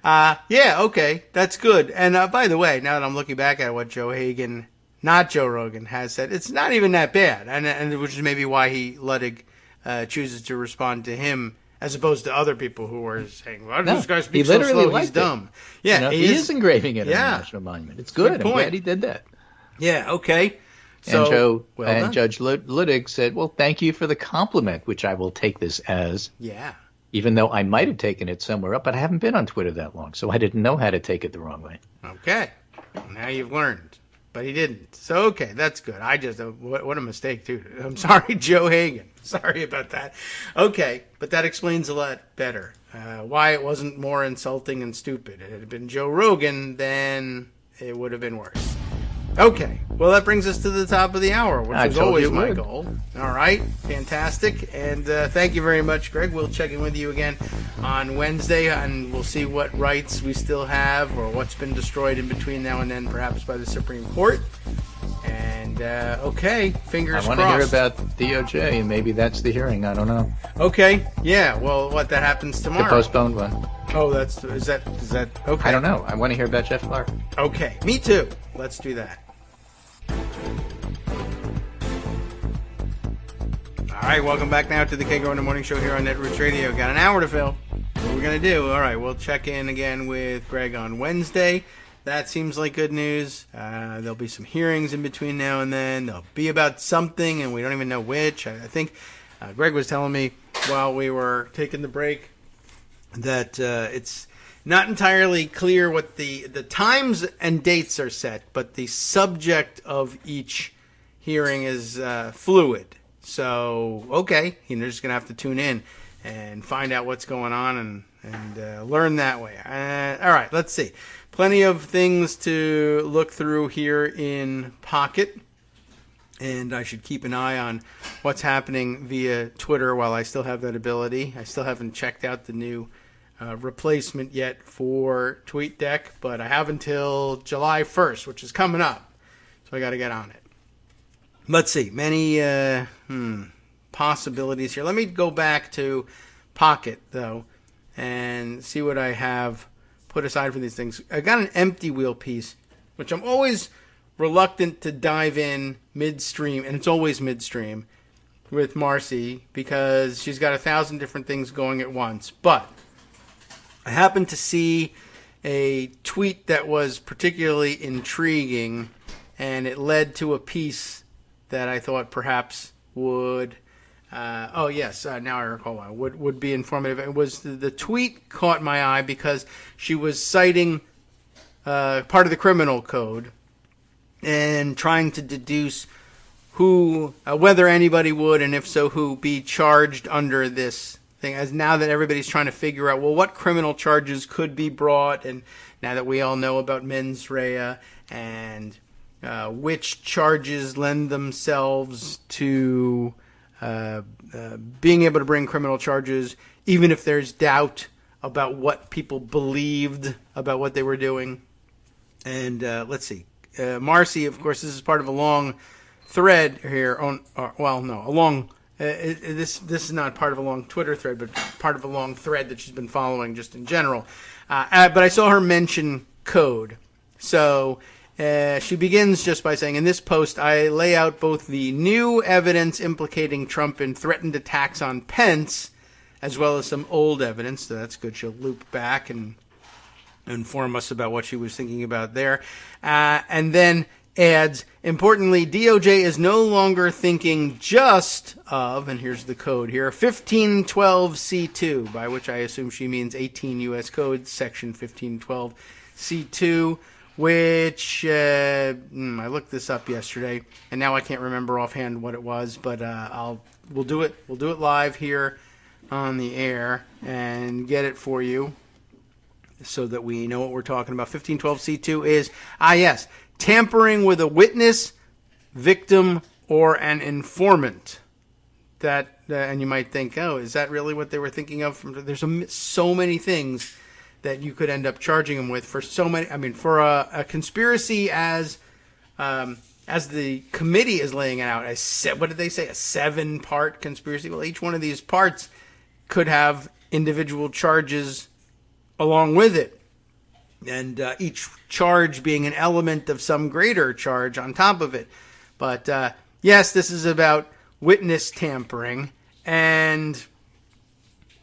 [SPEAKER 2] Okay, that's good. And by the way, now that I'm looking back at what Joe Hagan... not Joe Rogan, has said, it's not even that bad. And which is maybe why Ludwig chooses to respond to him as opposed to other people who were saying, well, this guy speaks so slow, he's dumb. Yeah,
[SPEAKER 4] he is engraving it on a national monument. It's good. I'm glad he did that.
[SPEAKER 2] Yeah, okay. So,
[SPEAKER 4] and Judge Ludwig said, well, thank you for the compliment, which I will take this as.
[SPEAKER 2] Yeah.
[SPEAKER 4] Even though I might have taken it somewhere up, but I haven't been on Twitter that long, so I didn't know how to take it the wrong way.
[SPEAKER 2] Okay. Now you've learned. But he didn't. So, okay, that's good. I just, what a mistake, too. I'm sorry, Joe Hagan. Sorry about that. Okay, but that explains a lot better why it wasn't more insulting and stupid. If it had been Joe Rogan, then it would have been worse. Okay, well, that brings us to the top of the hour, which is always my goal. All right, fantastic. And thank you very much, Greg. We'll check in with you again on Wednesday, and we'll see what rights we still have or what's been destroyed in between now and then, perhaps by the Supreme Court. And, okay, fingers crossed.
[SPEAKER 4] I want to hear about DOJ, and maybe that's the hearing. I don't know.
[SPEAKER 2] Okay, yeah, well, that happens tomorrow?
[SPEAKER 4] The postponed one.
[SPEAKER 2] Oh, is that, okay.
[SPEAKER 4] I don't know. I want to hear about Jeff Clark.
[SPEAKER 2] Okay, me too. Let's do that. All right, welcome back now to the Kagro in the Morning Show here on Netroots Radio. Got an hour to fill. What we're going to do, all right, we'll check in again with Greg on Wednesday. That seems like good news. There'll be some hearings in between now and then. They'll be about something, and we don't even know which. I think Greg was telling me while we were taking the break that it's not entirely clear what the times and dates are set, but the subject of each hearing is fluid. So, okay, you're just going to have to tune in and find out what's going on and learn that way. All right, let's see. Plenty of things to look through here in Pocket, and I should keep an eye on what's happening via Twitter while I still have that ability. I still haven't checked out the new replacement yet for TweetDeck, but I have until July 1st, which is coming up, so I got to get on it. Let's see, many possibilities here. Let me go back to Pocket, though, and see what I have put aside for these things. I got an empty wheel piece, which I'm always reluctant to dive in midstream, and it's always midstream, with Marcy, because she's got 1,000 different things going at once. But I happened to see a tweet that was particularly intriguing, and it led to a piece that I thought perhaps would, now I recall why, would be informative. It was the tweet caught my eye because she was citing part of the criminal code and trying to deduce who, whether anybody would, and if so, who, be charged under this thing. As now that everybody's trying to figure out, well, what criminal charges could be brought, and now that we all know about mens rea and which charges lend themselves to being able to bring criminal charges, even if there's doubt about what people believed about what they were doing. And let's see. Marcy, of course, this is part of a long thread here. This is not part of a long Twitter thread, but part of a long thread that she's been following just in general. But I saw her mention code. So She begins just by saying, in this post, I lay out both the new evidence implicating Trump in threatened attacks on Pence, as well as some old evidence. So that's good. She'll loop back and inform us about what she was thinking about there. And then adds, importantly, DOJ is no longer thinking just of, and here's the code here, 1512C2, by which I assume she means 18 U.S. Code, Section 1512C2, which I looked this up yesterday, and now I can't remember offhand what it was, but we'll do it live here on the air and get it for you so that we know what we're talking about. 1512C2 is, yes, tampering with a witness, victim, or an informant. And you might think, oh, is that really what they were thinking of? There's so many things that you could end up charging them with for so many. I mean, for a conspiracy as the committee is laying it out, what did they say? A 7-part conspiracy. Well, each one of these parts could have individual charges along with it, and each charge being an element of some greater charge on top of it. But yes, this is about witness tampering, and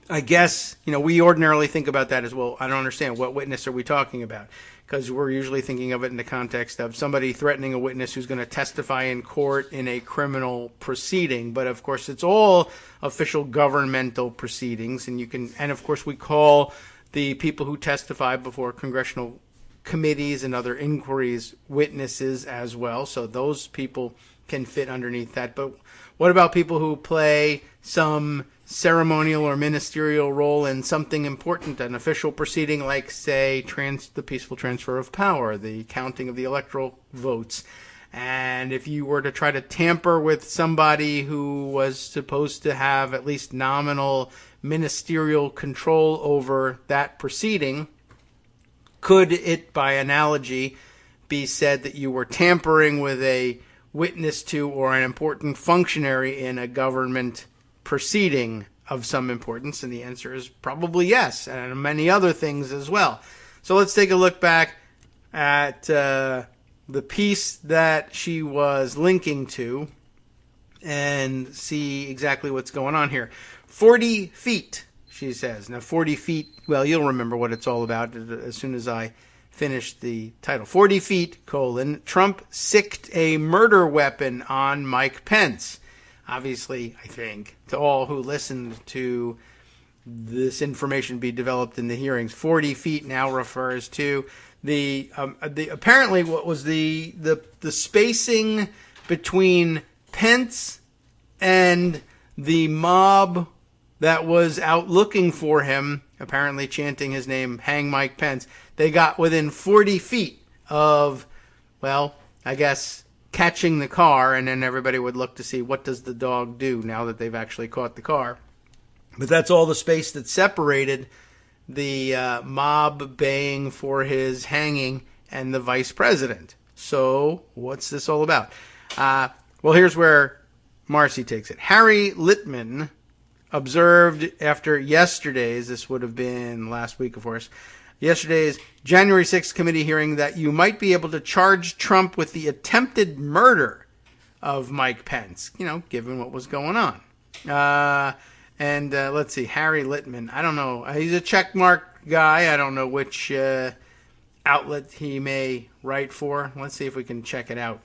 [SPEAKER 2] I guess, we ordinarily think about that as, well, I don't understand, what witness are we talking about? Because we're usually thinking of it in the context of somebody threatening a witness who's going to testify in court in a criminal proceeding. But of course, it's all official governmental proceedings, and of course we call the people who testify before congressional committees and other inquiries witnesses as well. So those people can fit underneath that. But what about people who play some ceremonial or ministerial role in something important, an official proceeding like, say, the peaceful transfer of power, the counting of the electoral votes? And if you were to try to tamper with somebody who was supposed to have at least nominal ministerial control over that proceeding, could it, by analogy, be said that you were tampering with a witness to or an important functionary in a government proceeding of some importance? And the answer is probably yes, and many other things as well. So let's take a look back at the piece that she was linking to and see exactly what's going on here. 40 feet, she says. Now, 40 feet, well, you'll remember what it's all about as soon as I finish the title. 40 feet, Trump sicked a murder weapon on Mike Pence. Obviously, I think, to all who listened to this information be developed in the hearings, 40 feet now refers to the apparently what was the spacing between Pence and the mob that was out looking for him, apparently chanting his name, "Hang Mike Pence." They got within 40 feet of, well, I guess, catching the car, and then everybody would look to see what does the dog do now that they've actually caught the car. But that's all the space that separated the mob baying for his hanging and the vice president. So what's this all about? Well, here's where Marcy takes it. Harry Litman observed after yesterday's, this would have been last week, of course, yesterday's January 6th committee hearing that you might be able to charge Trump with the attempted murder of Mike Pence, given what was going on. And let's see, Harry Litman, I don't know. He's a checkmark guy. I don't know which outlet he may write for. Let's see if we can check it out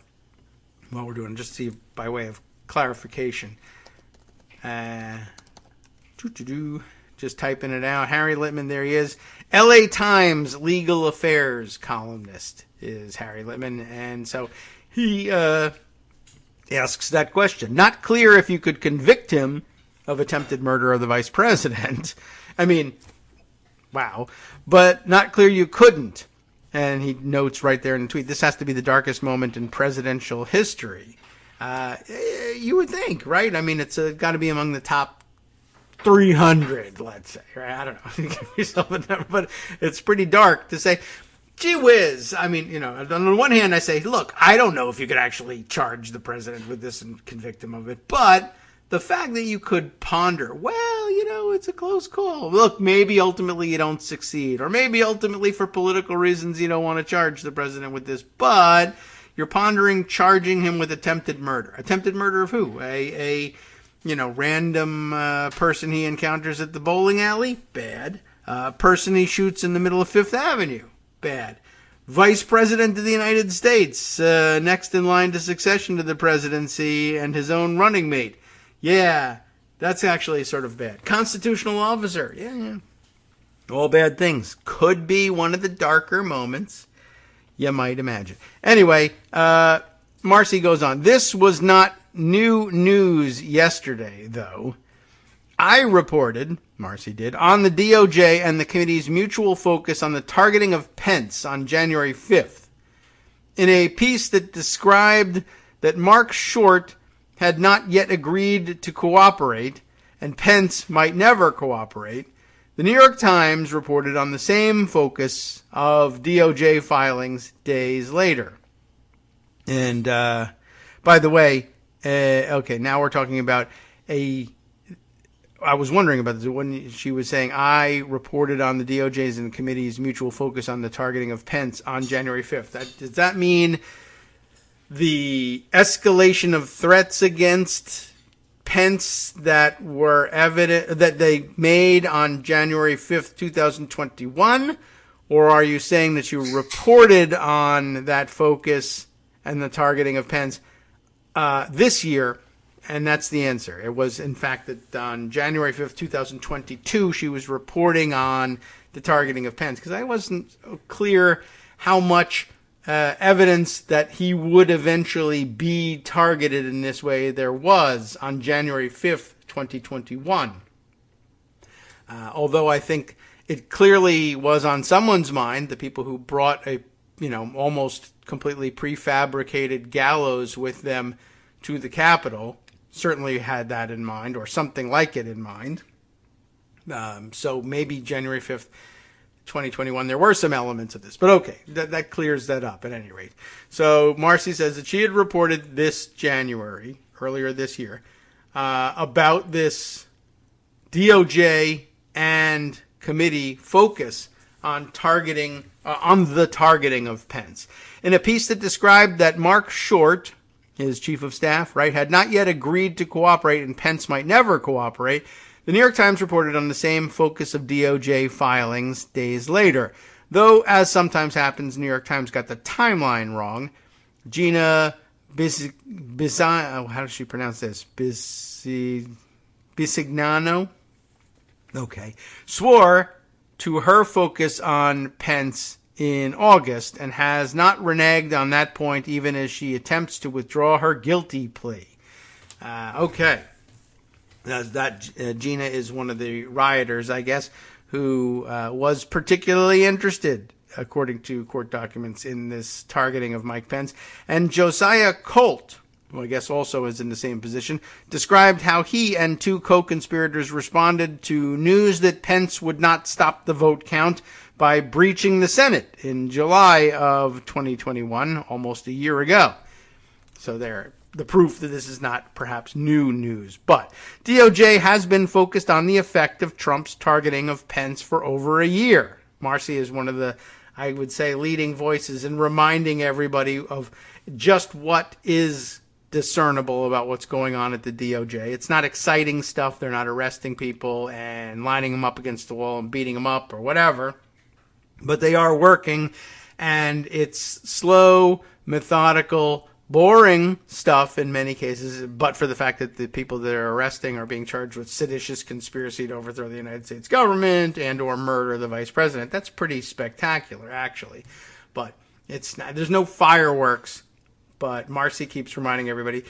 [SPEAKER 2] while we're doing it, just see by way of clarification. Just typing it out. Harry Litman, there he is. LA Times legal affairs columnist is Harry Litman. And so he asks that question. Not clear if you could convict him of attempted murder of the vice president. I mean, wow. But not clear you couldn't. And he notes right there in the tweet, this has to be the darkest moment in presidential history. You would think, right? I mean, it's got to be among the top 300, let's say, right? I don't know. Give yourself a number, but it's pretty dark to say, gee whiz. I mean, on the one hand, I say, look, I don't know if you could actually charge the president with this and convict him of it, but the fact that you could ponder, well, it's a close call. Look, maybe ultimately you don't succeed, or maybe ultimately for political reasons you don't want to charge the president with this, but you're pondering charging him with attempted murder. Attempted murder of who? A random person he encounters at the bowling alley? Bad. Person he shoots in the middle of Fifth Avenue? Bad. Vice President of the United States, next in line to succession to the presidency and his own running mate. Yeah, that's actually sort of bad. Constitutional officer. Yeah. All bad things. Could be one of the darker moments you might imagine. Anyway, Marcy goes on. This was not new news yesterday, though. I reported, Marcy did, on the DOJ and the committee's mutual focus on the targeting of Pence on January 5th. In a piece that described that Mark Short had not yet agreed to cooperate, and Pence might never cooperate, the New York Times reported on the same focus of DOJ filings days later. And, by the way, okay, now we're talking about I was wondering about this when she was saying, I reported on the DOJ's and committee's mutual focus on the targeting of Pence on January 5th. Does that mean the escalation of threats against Pence that were evident, that they made on January 5th, 2021? Or are you saying that you reported on that focus and the targeting of Pence this year? And that's the answer. It was, in fact, that on January 5th, 2022, she was reporting on the targeting of Pence, because I wasn't clear how much evidence that he would eventually be targeted in this way there was on January 5th, 2021. Although I think it clearly was on someone's mind, the people who brought a, almost completely prefabricated gallows with them to the Capitol, certainly had that in mind, or something like it in mind. So maybe January 5th, 2021, there were some elements of this. But okay, that clears that up at any rate. So Marcy says that she had reported this January, earlier this year, about this DOJ and committee focus on the targeting of Pence. In a piece that described that Mark Short, his chief of staff, had not yet agreed to cooperate and Pence might never cooperate, the New York Times reported on the same focus of DOJ filings days later. Though, as sometimes happens, the New York Times got the timeline wrong. Gina how does she pronounce this? Bisignano? Okay. Swore to her focus on Pence in August and has not reneged on that point even as she attempts to withdraw her guilty plea. Okay. Gina is one of the rioters, I guess, who was particularly interested, according to court documents, in this targeting of Mike Pence. And Josiah Colt, who I guess also is in the same position, described how he and two co-conspirators responded to news that Pence would not stop the vote count by breaching the Senate in July of 2021, almost a year ago. So there, the proof that this is not perhaps new news. But DOJ has been focused on the effect of Trump's targeting of Pence for over a year. Marcy is one of the, I would say, leading voices in reminding everybody of just what is discernible about what's going on at the DOJ. It's not exciting stuff. They're not arresting people and lining them up against the wall and beating them up or whatever. But they are working, and it's slow, methodical, boring stuff in many cases, but for the fact that the people that are arresting are being charged with seditious conspiracy to overthrow the United States government and or murder the vice president. That's pretty spectacular, actually. But it's not, there's no fireworks, but Marcy keeps reminding everybody.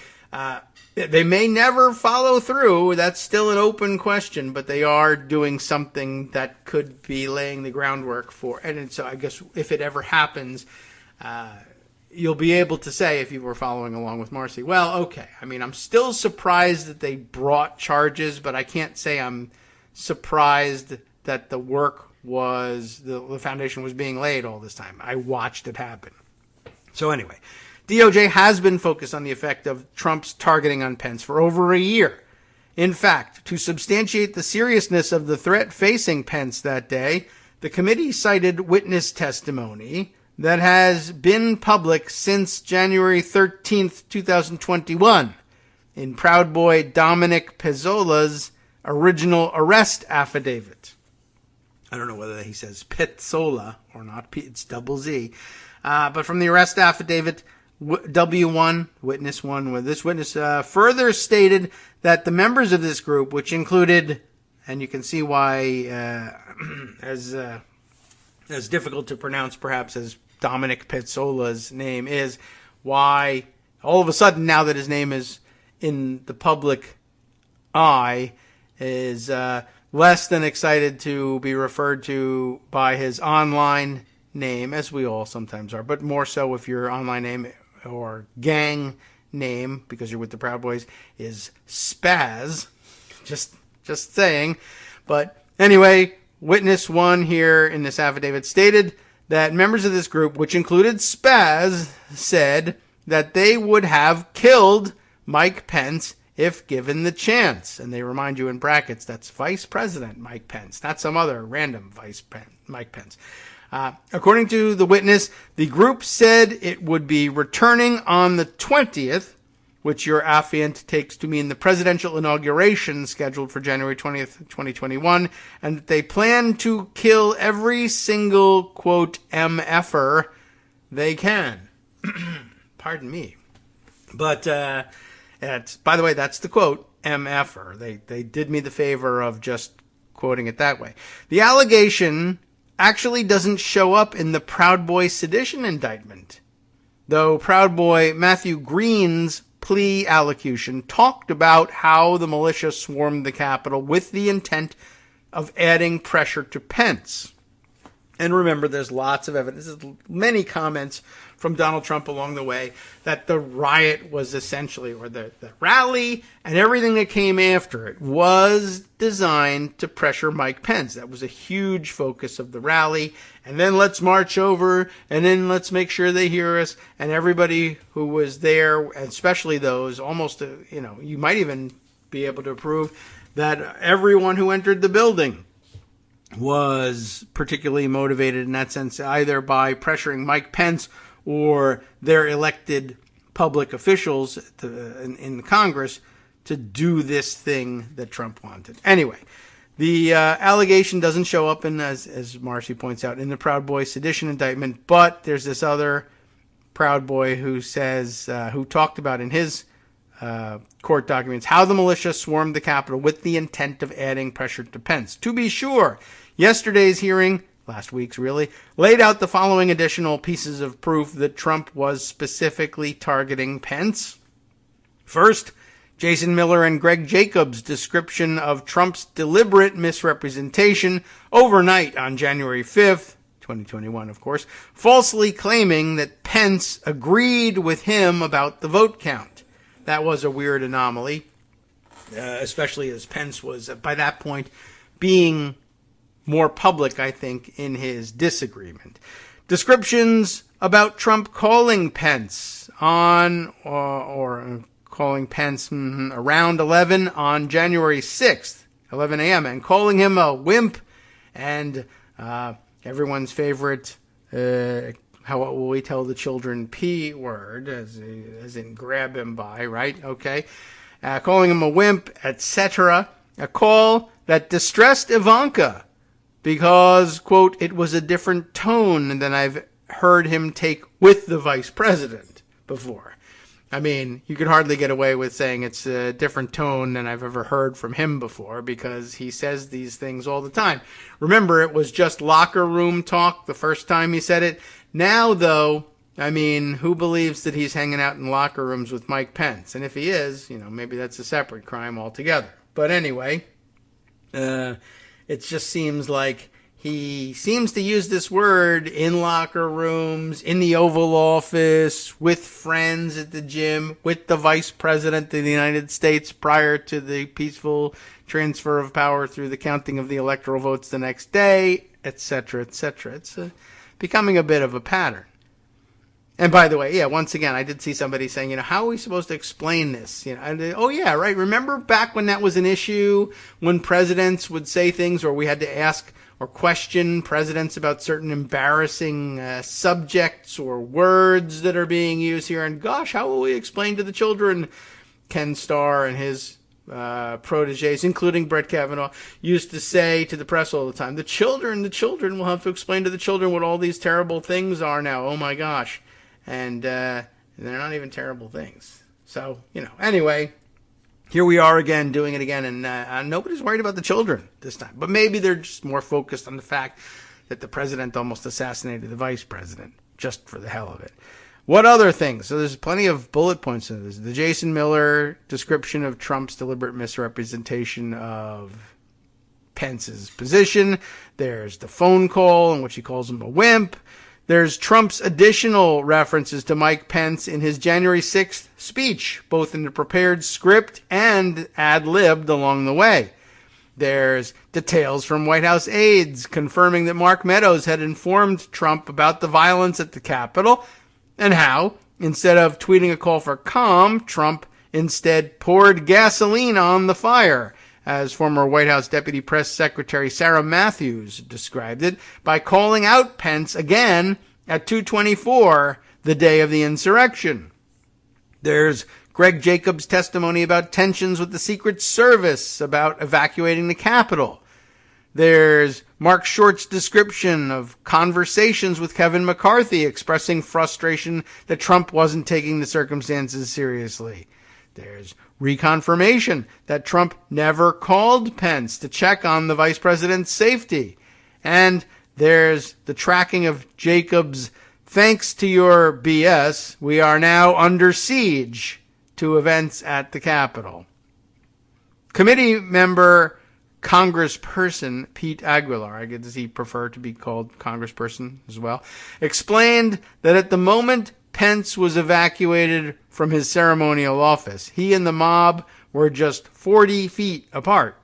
[SPEAKER 2] They may never follow through. That's still an open question, but they are doing something that could be laying the groundwork for. And so I guess if it ever happens, you'll be able to say, if you were following along with Marcy, well, okay. I mean, I'm still surprised that they brought charges, but I can't say I'm surprised that the work was, the foundation was being laid all this time. I watched it happen. So anyway, DOJ has been focused on the effect of Trump's targeting on Pence for over a year. In fact, to substantiate the seriousness of the threat facing Pence that day, the committee cited witness testimony that has been public since January 13th, 2021, in Proud Boy Dominic Pezzola's original arrest affidavit. I don't know whether he says Pezzola or not. It's double Z. But from the arrest affidavit, W1, witness 1, where this witness further stated that the members of this group, which included, and you can see why, as difficult to pronounce perhaps as Dominic Pezzola's name is, why all of a sudden now that his name is in the public eye, is less than excited to be referred to by his online name, as we all sometimes are, but more so if your online name or gang name, because you're with the Proud Boys, is Spaz. Just saying. But anyway, witness 1 here in this affidavit stated that members of this group, which included Spaz, said that they would have killed Mike Pence if given the chance. And they remind you in brackets, that's Vice President Mike Pence, not some other random Mike Pence. According to the witness, the group said it would be returning on the 20th, which your affiant takes to mean the presidential inauguration scheduled for January 20th, 2021, and that they plan to kill every single, quote, MFer they can. Pardon me. But, by the way, that's the quote, MFer. They did me the favor of just quoting it that way. The allegation actually doesn't show up in the Proud Boy sedition indictment, though Proud Boy Matthew Green's plea allocution talked about how the militia swarmed the Capitol with the intent of adding pressure to Pence. And remember, there's lots of evidence, many comments from Donald Trump along the way, that the riot was essentially, or the rally and everything that came after it was designed to pressure Mike Pence. That was a huge focus of the rally. And then let's march over, and then let's make sure they hear us. And everybody who was there, especially those, almost, you might even be able to prove that everyone who entered the building was particularly motivated in that sense, either by pressuring Mike Pence or their elected public officials in Congress to do this thing that Trump wanted. Anyway, the allegation doesn't show up in, as Marcy points out, in the Proud Boy sedition indictment, but there's this other Proud Boy who says, who talked about in his court documents how the militia swarmed the Capitol with the intent of adding pressure to Pence. To be sure, yesterday's hearing, last week's really, laid out the following additional pieces of proof that Trump was specifically targeting Pence. First, Jason Miller and Greg Jacobs' description of Trump's deliberate misrepresentation overnight on January 5th, 2021, of course, falsely claiming that Pence agreed with him about the vote count. That was a weird anomaly, especially as Pence was, by that point, being more public, I think, in his disagreement. Descriptions about Trump calling Pence on, or calling Pence around 11 on January 6th, 11 a.m., and calling him a wimp and everyone's favorite, how will we tell the children, P word, as in grab him by, right? Okay. Calling him a wimp, etc. A call that distressed Ivanka because, quote, it was a different tone than I've heard him take with the vice president before. I mean, you could hardly get away with saying it's a different tone than I've ever heard from him before, because he says these things all the time. Remember, it was just locker room talk the first time he said it. Now, though, I mean, who believes that he's hanging out in locker rooms with Mike Pence? And if he is, maybe that's a separate crime altogether. But anyway, it just seems like he seems to use this word in locker rooms, in the Oval Office, with friends at the gym, with the Vice President of the United States prior to the peaceful transfer of power through the counting of the electoral votes the next day, etc., etc. It's becoming a bit of a pattern. And by the way, yeah, once again, I did see somebody saying, how are we supposed to explain this? Oh yeah, right. Remember back when that was an issue, when presidents would say things, or we had to ask or question presidents about certain embarrassing subjects or words that are being used here. And gosh, how will we explain to the children? Ken Starr and his proteges, including Brett Kavanaugh, used to say to the press all the time, the children will have to explain to the children what all these terrible things are now. Oh my gosh. And they're not even terrible things. So, anyway, here we are again, doing it again, and nobody's worried about the children this time. But maybe they're just more focused on the fact that the president almost assassinated the vice president, just for the hell of it. What other things? So there's plenty of bullet points in this. The Jason Miller description of Trump's deliberate misrepresentation of Pence's position. There's the phone call in which he calls him a wimp. There's Trump's additional references to Mike Pence in his January 6th speech, both in the prepared script and ad-libbed along the way. There's details from White House aides confirming that Mark Meadows had informed Trump about the violence at the Capitol, and how, instead of tweeting a call for calm, Trump instead poured gasoline on the fire, as former White House Deputy Press Secretary Sarah Matthews described it, by calling out Pence again at 2:24, the day of the insurrection. There's Greg Jacobs' testimony about tensions with the Secret Service about evacuating the Capitol. There's Mark Short's description of conversations with Kevin McCarthy expressing frustration that Trump wasn't taking the circumstances seriously. There's reconfirmation that Trump never called Pence to check on the vice president's safety. And there's the tracking of Jacobs' thanks to your BS, we are now under siege to events at the Capitol. Committee member Congressperson Pete Aguilar, I guess he prefer to be called Congressperson as well, explained that at the moment Pence was evacuated from his ceremonial office, he and the mob were just 40 feet apart.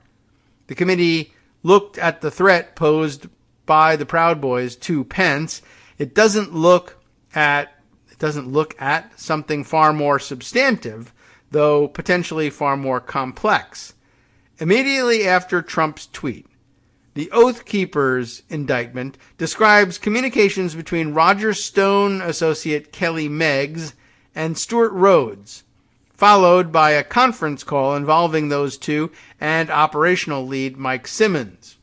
[SPEAKER 2] The committee looked at the threat posed by the Proud Boys to Pence. It doesn't look at something far more substantive, though potentially far more complex. Immediately after Trump's tweet, the Oath Keepers indictment describes communications between Roger Stone associate Kelly Meggs and Stuart Rhodes, followed by a conference call involving those two and operational lead Mike Simmons.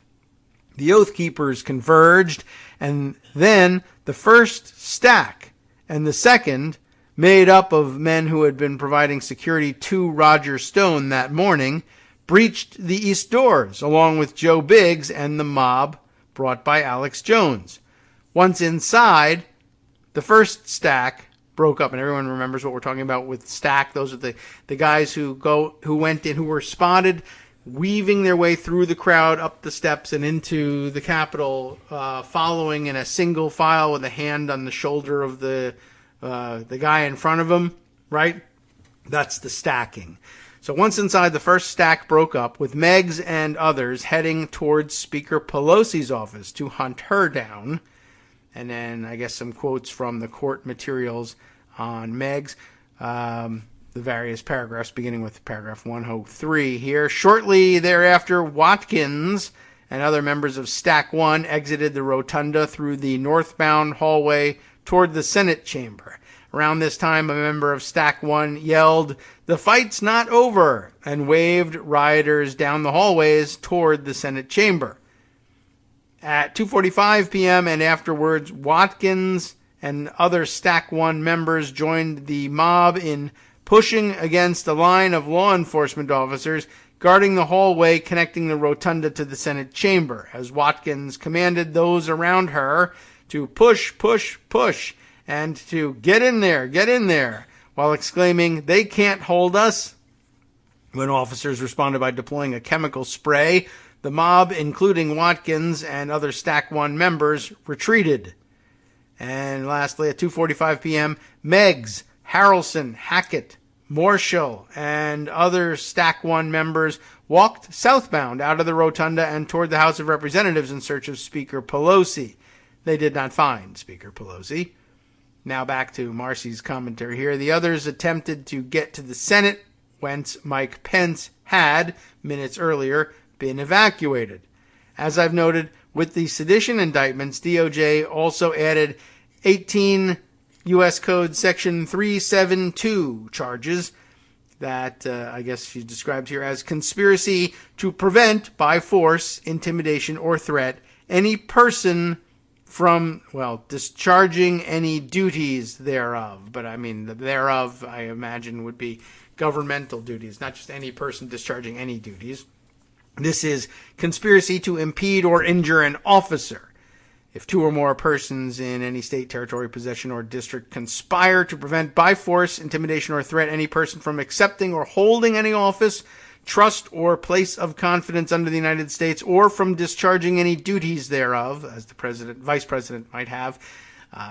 [SPEAKER 2] The Oath Keepers converged, and then the first stack and the second, made up of men who had been providing security to Roger Stone that morning, breached the East Doors, along with Joe Biggs and the mob brought by Alex Jones. Once inside, the first stack broke up, and everyone remembers what we're talking about with stack. Those are the guys who went in, who were spotted weaving their way through the crowd, up the steps and into the Capitol, following in a single file with a hand on the shoulder of the guy in front of them, right? That's the stacking. So once inside, the first stack broke up, with Meggs and others heading towards Speaker Pelosi's office to hunt her down. And then I guess some quotes from the court materials on Meggs. The various paragraphs, beginning with paragraph 103 here. Shortly thereafter, Watkins and other members of Stack 1 exited the rotunda through the northbound hallway toward the Senate chamber. Around this time, a member of Stack 1 yelled, "The fight's not over," and waved rioters down the hallways toward the Senate chamber. At 2:45 p.m. and afterwards, Watkins and other Stack 1 members joined the mob in pushing against a line of law enforcement officers guarding the hallway connecting the rotunda to the Senate chamber, as Watkins commanded those around her to push, push, push, and to get in there, while exclaiming, "They can't hold us." When officers responded by deploying a chemical spray, the mob, including Watkins and other Stack 1 members, retreated. And lastly, at 2:45 p.m., Meggs, Harrelson, Hackett, Marshall, and other Stack 1 members walked southbound out of the rotunda and toward the House of Representatives in search of Speaker Pelosi. They did not find Speaker Pelosi. Now back to Marcy's commentary here. The others attempted to get to the Senate, whence Mike Pence had, minutes earlier, been evacuated. As I've noted, with the sedition indictments, DOJ also added 18 U.S. Code Section 372 charges that I guess she described here as conspiracy to prevent, by force, intimidation, or threat, any person from, discharging any duties thereof. But I mean, the thereof, I imagine, would be governmental duties, not just any person discharging any duties. This is conspiracy to impede or injure an officer. If two or more persons in any state, territory, possession, or district conspire to prevent by force, intimidation, or threat any person from accepting or holding any office, trust, or place of confidence under the United States, or from discharging any duties thereof, as the president, vice president might have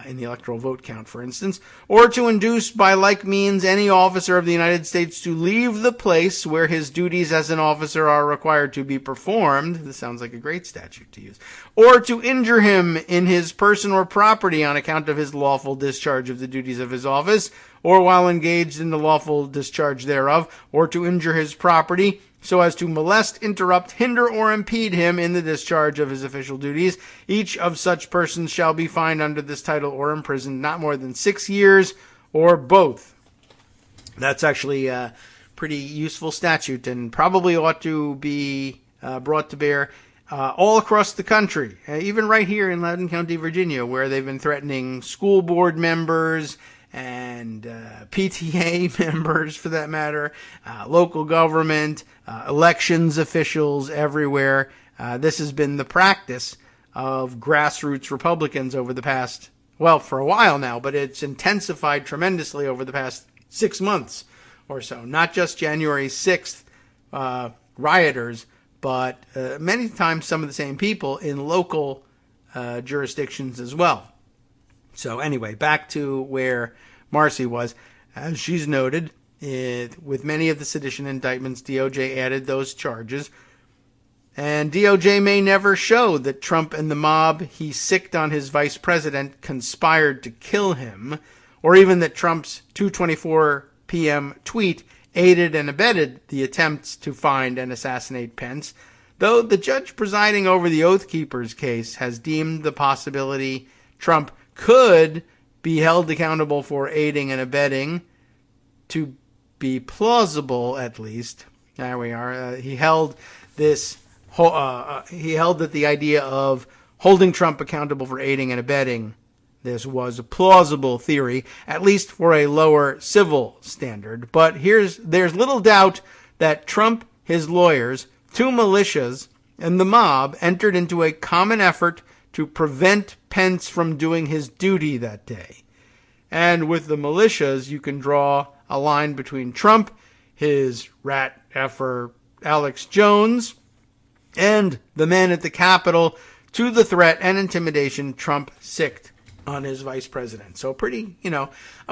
[SPEAKER 2] in the electoral vote count, for instance, or to induce by like means any officer of the United States to leave the place where his duties as an officer are required to be performed. This sounds like a great statute to use. Or to injure him in his person or property on account of his lawful discharge of the duties of his office, or while engaged in the lawful discharge thereof, or to injure his property, so as to molest, interrupt, hinder, or impede him in the discharge of his official duties. Each of such persons shall be fined under this title or imprisoned not more than 6 years, or both. That's actually a pretty useful statute and probably ought to be brought to bear all across the country, even right here in Loudoun County, Virginia, where they've been threatening school board members and PTA members, for that matter, local government, elections officials everywhere. This has been the practice of grassroots Republicans over the past, for a while now, but it's intensified tremendously over the past 6 months or so. Not just January 6th rioters, but many times some of the same people in local jurisdictions as well. So anyway, back to where Marcy was. As she's noted, with many of the sedition indictments, DOJ added those charges. And DOJ may never show that Trump and the mob he sicked on his vice president conspired to kill him, or even that Trump's 2:24 p.m. tweet aided and abetted the attempts to find and assassinate Pence, though the judge presiding over the Oath Keepers case has deemed the possibility Trump could be held accountable for aiding and abetting to be plausible, at least. There we are. He held that the idea of holding Trump accountable for aiding and abetting this was a plausible theory, at least for a lower civil standard. But there's little doubt that Trump, his lawyers, two militias, and the mob entered into a common effort to prevent Pence from doing his duty that day. And with the militias, you can draw a line between Trump, his rat effer Alex Jones, and the men at the Capitol to the threat and intimidation Trump sicked on his vice president. So a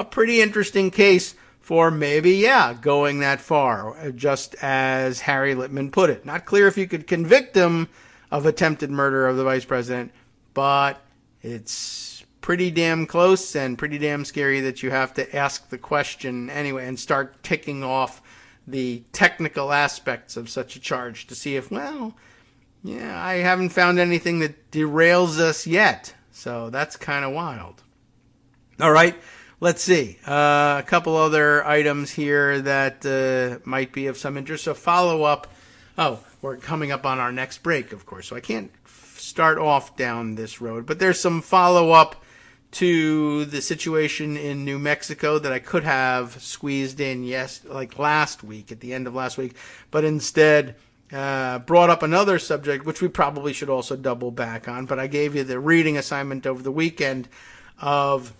[SPEAKER 2] pretty interesting case for maybe, going that far, just as Harry Litman put it. Not clear if you could convict him of attempted murder of the vice president, but it's pretty damn close and pretty damn scary that you have to ask the question anyway and start ticking off the technical aspects of such a charge to see if, I haven't found anything that derails us yet. So that's kind of wild. All right, let's see. A couple other items here that might be of some interest. So follow up. We're coming up on our next break, of course, so I can't start off down this road. But there's some follow-up to the situation in New Mexico that I could have squeezed in, last week, at the end of last week, but instead brought up another subject, which we probably should also double back on. But I gave you the reading assignment over the weekend of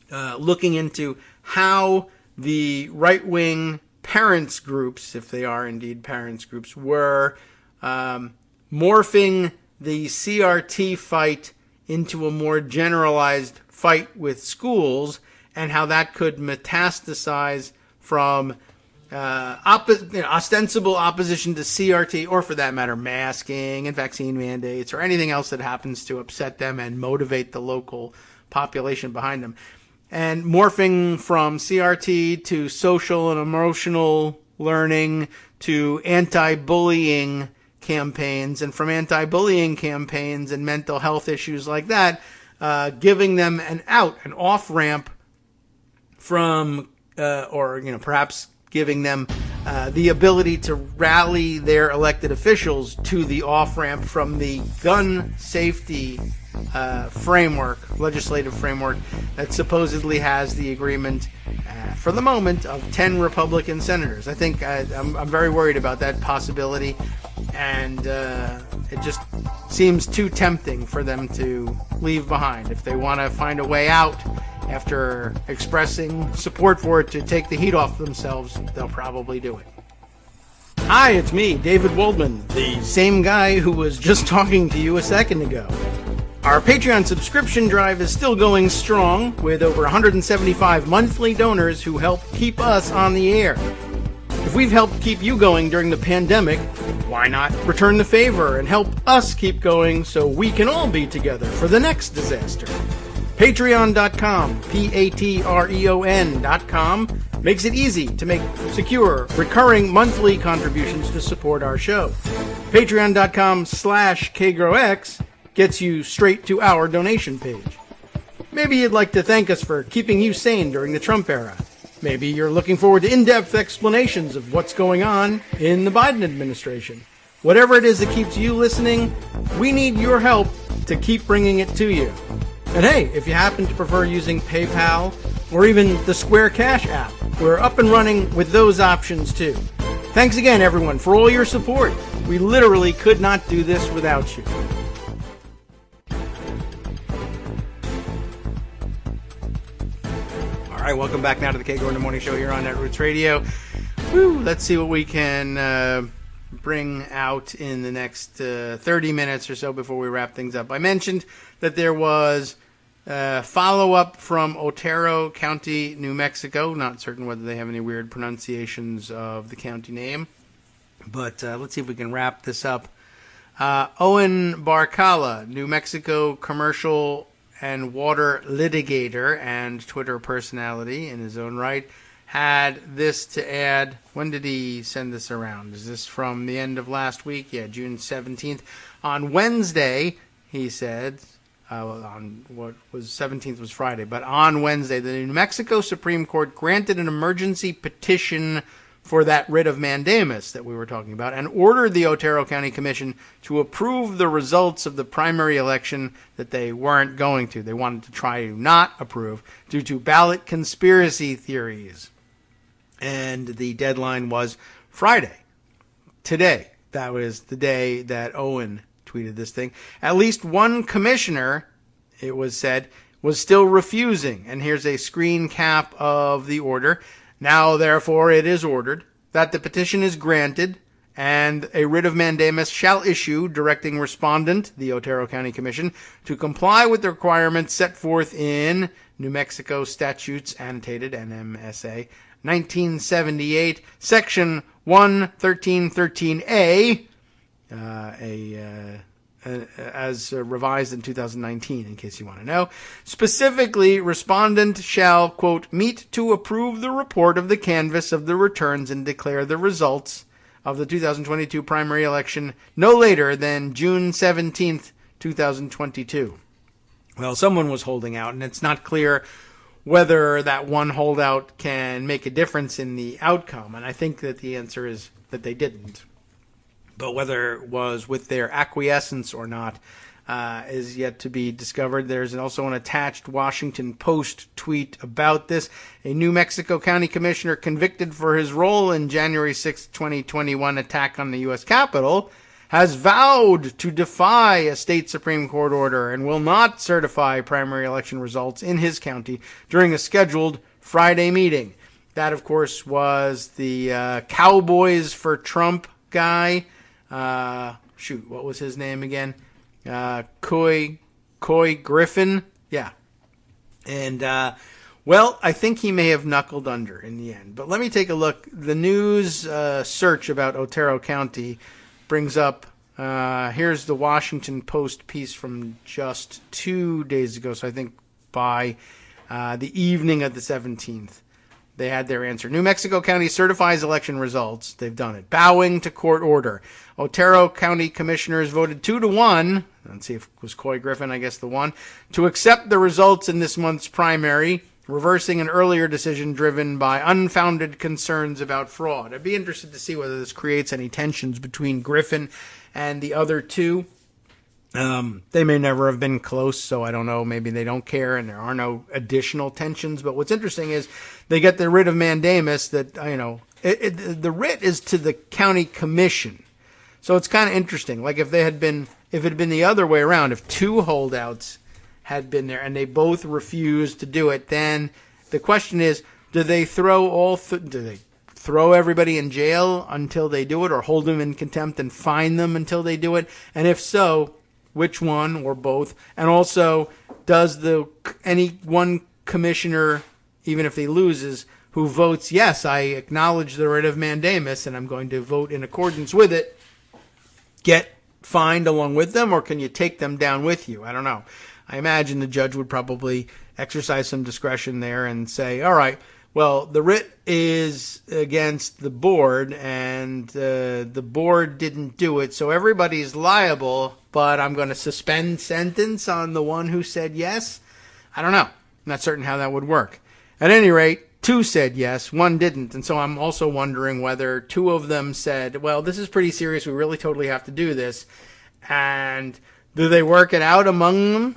[SPEAKER 2] looking into how the right-wing parents groups, if they are indeed parents groups, were morphing the CRT fight into a more generalized fight with schools, and how that could metastasize from ostensible opposition to CRT, or for that matter, masking and vaccine mandates, or anything else that happens to upset them and motivate the local population behind them. and morphing from CRT to social and emotional learning to anti-bullying campaigns, and from anti-bullying campaigns and mental health issues like that, giving them an off-ramp from, perhaps giving them the ability to rally their elected officials to the off-ramp from the gun safety legislative framework that supposedly has the agreement, for the moment, of 10 Republican senators. I think I'm very worried about that possibility, and it just seems too tempting for them to leave behind. If they want to find a way out after expressing support for it to take the heat off themselves, they'll probably do it. Hi, it's me, David Waldman, the same guy who was just talking to you a second ago. Our Patreon subscription drive is still going strong, with over 175 monthly donors who help keep us on the air. If we've helped keep you going during the pandemic, why not return the favor and help us keep going so we can all be together for the next disaster? Patreon.com, Patreon.com, makes it easy to make secure, recurring monthly contributions to support our show. Patreon.com/KagroX gets you straight to our donation page. Maybe you'd like to thank us for keeping you sane during the Trump era. Maybe you're looking forward to in-depth explanations of what's going on in the Biden administration. Whatever it is that keeps you listening, we need your help to keep bringing it to you. And hey, if you happen to prefer using PayPal or even the Square Cash app, we're up and running with those options too. Thanks again, everyone, for all your support. We literally could not do this without you. All right, welcome back now to the Kagro in the Morning Show here on Netroots Radio. Woo, let's see what we can bring out in the next 30 minutes or so before we wrap things up. I mentioned that there was follow-up from Otero County, New Mexico. Not certain whether they have any weird pronunciations of the county name, but let's see if we can wrap this up. Owen Barcala, New Mexico commercial and water litigator and Twitter personality in his own right, had this to add. When did he send this around? Is this from the end of last week? Yeah, June 17th. On Wednesday, he said, on what was 17th was Friday, but on Wednesday, the New Mexico Supreme Court granted an emergency petition for that writ of mandamus that we were talking about and ordered the Otero County Commission to approve the results of the primary election that they weren't going to. They wanted to try to not approve due to ballot conspiracy theories. And the deadline was Friday, today. That was the day that Owen tweeted this thing. At least one commissioner, it was said, was still refusing. And here's a screen cap of the order. Now, therefore, it is ordered that the petition is granted and a writ of mandamus shall issue directing respondent, the Otero County Commission, to comply with the requirements set forth in New Mexico Statutes Annotated, NMSA, 1978, Section 11313A, as revised in 2019, in case you want to know. Specifically, respondent shall, quote, meet to approve the report of the canvass of the returns and declare the results of the 2022 primary election no later than June 17th, 2022. Well, someone was holding out, and it's not clear whether that one holdout can make a difference in the outcome, and I think that the answer is that they didn't. But whether it was with their acquiescence or not is yet to be discovered. There's also an attached Washington Post tweet about this. A New Mexico County Commissioner convicted for his role in January 6, 2021 attack on the U.S. Capitol has vowed to defy a state Supreme Court order and will not certify primary election results in his county during a scheduled Friday meeting. That, of course, was the Cowboys for Trump guy. What was his name again? Coy Griffin. Yeah. And, I think he may have knuckled under in the end. But let me take a look. The news search about Otero County brings up, here's the Washington Post piece from just 2 days ago. So I think by the evening of the 17th. They had their answer. New Mexico County certifies election results. They've done it. Bowing to court order. Otero County commissioners voted 2-1. Let's see if it was Coy Griffin, I guess the one, to accept the results in this month's primary, reversing an earlier decision driven by unfounded concerns about fraud. I'd be interested to see whether this creates any tensions between Griffin and the other two. They may never have been close, so I don't know. Maybe they don't care and there are no additional tensions. But what's interesting is they get the writ of mandamus that, the writ is to the county commission. So it's kind of interesting. Like if it had been the other way around, if two holdouts had been there and they both refused to do it, then the question is, do they throw everybody in jail until they do it, or hold them in contempt and fine them until they do it? And if so, which one or both? And also, does any one commissioner, even if he loses, who votes, yes, I acknowledge the writ of mandamus and I'm going to vote in accordance with it, get fined along with them, or can you take them down with you? I don't know. I imagine the judge would probably exercise some discretion there and say, all right, well, the writ is against the board, and the board didn't do it, so everybody's liable, but I'm going to suspend sentence on the one who said yes? I don't know. I'm not certain how that would work. At any rate, 2 said yes, 1 didn't, and so I'm also wondering whether 2 of them said, well, this is pretty serious, we really totally have to do this, and do they work it out among them?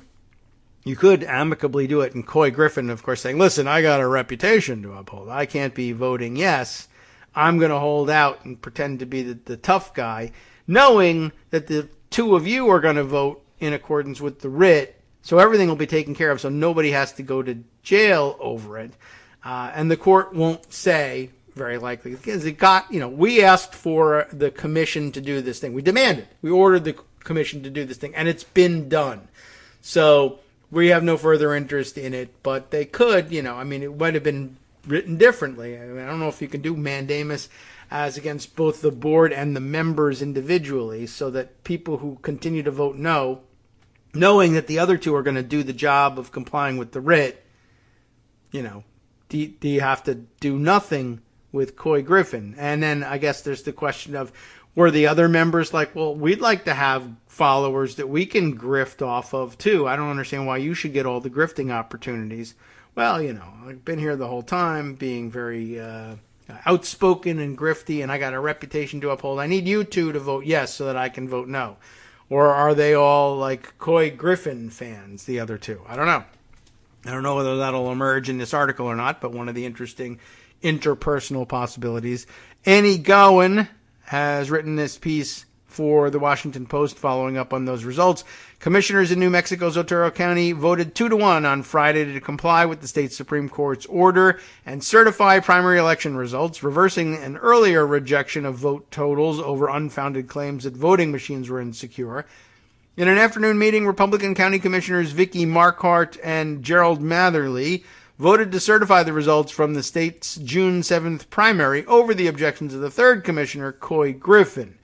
[SPEAKER 2] You could amicably do it, and Coy Griffin, of course, saying, listen, I got a reputation to uphold. I can't be voting yes. I'm going to hold out and pretend to be the tough guy, knowing that the 2 of you are going to vote in accordance with the writ, so everything will be taken care of, so nobody has to go to jail over it. And the court won't say, very likely, because we asked for the commission to do this thing. We demanded. We ordered the commission to do this thing, and it's been done. So we have no further interest in it, but they could, it might have been written differently. I don't know if you can do mandamus as against both the board and the members individually, so that people who continue to vote no, knowing that the other 2 are going to do the job of complying with the writ, do you have to do nothing with Coy Griffin? And then I guess there's the question of, were the other members like, well, we'd like to have followers that we can grift off of too. I don't understand why you should get all the grifting opportunities. Well, I've been here the whole time being very outspoken and grifty, and I got a reputation to uphold. I need you 2 to vote yes so that I can vote no. Or are they all like Coy Griffin fans, the other 2? I don't know. I don't know whether that'll emerge in this article or not, but one of the interesting interpersonal possibilities. Annie Gowan has written this piece for the Washington Post following up on those results. Commissioners in New Mexico's Otero County voted 2-1 on Friday to comply with the state Supreme Court's order and certify primary election results, reversing an earlier rejection of vote totals over unfounded claims that voting machines were insecure. In an afternoon meeting, Republican County Commissioners Vicky Marquardt and Gerald Matherly voted to certify the results from the state's June 7th primary over the objections of the 3rd commissioner, Coy Griffin.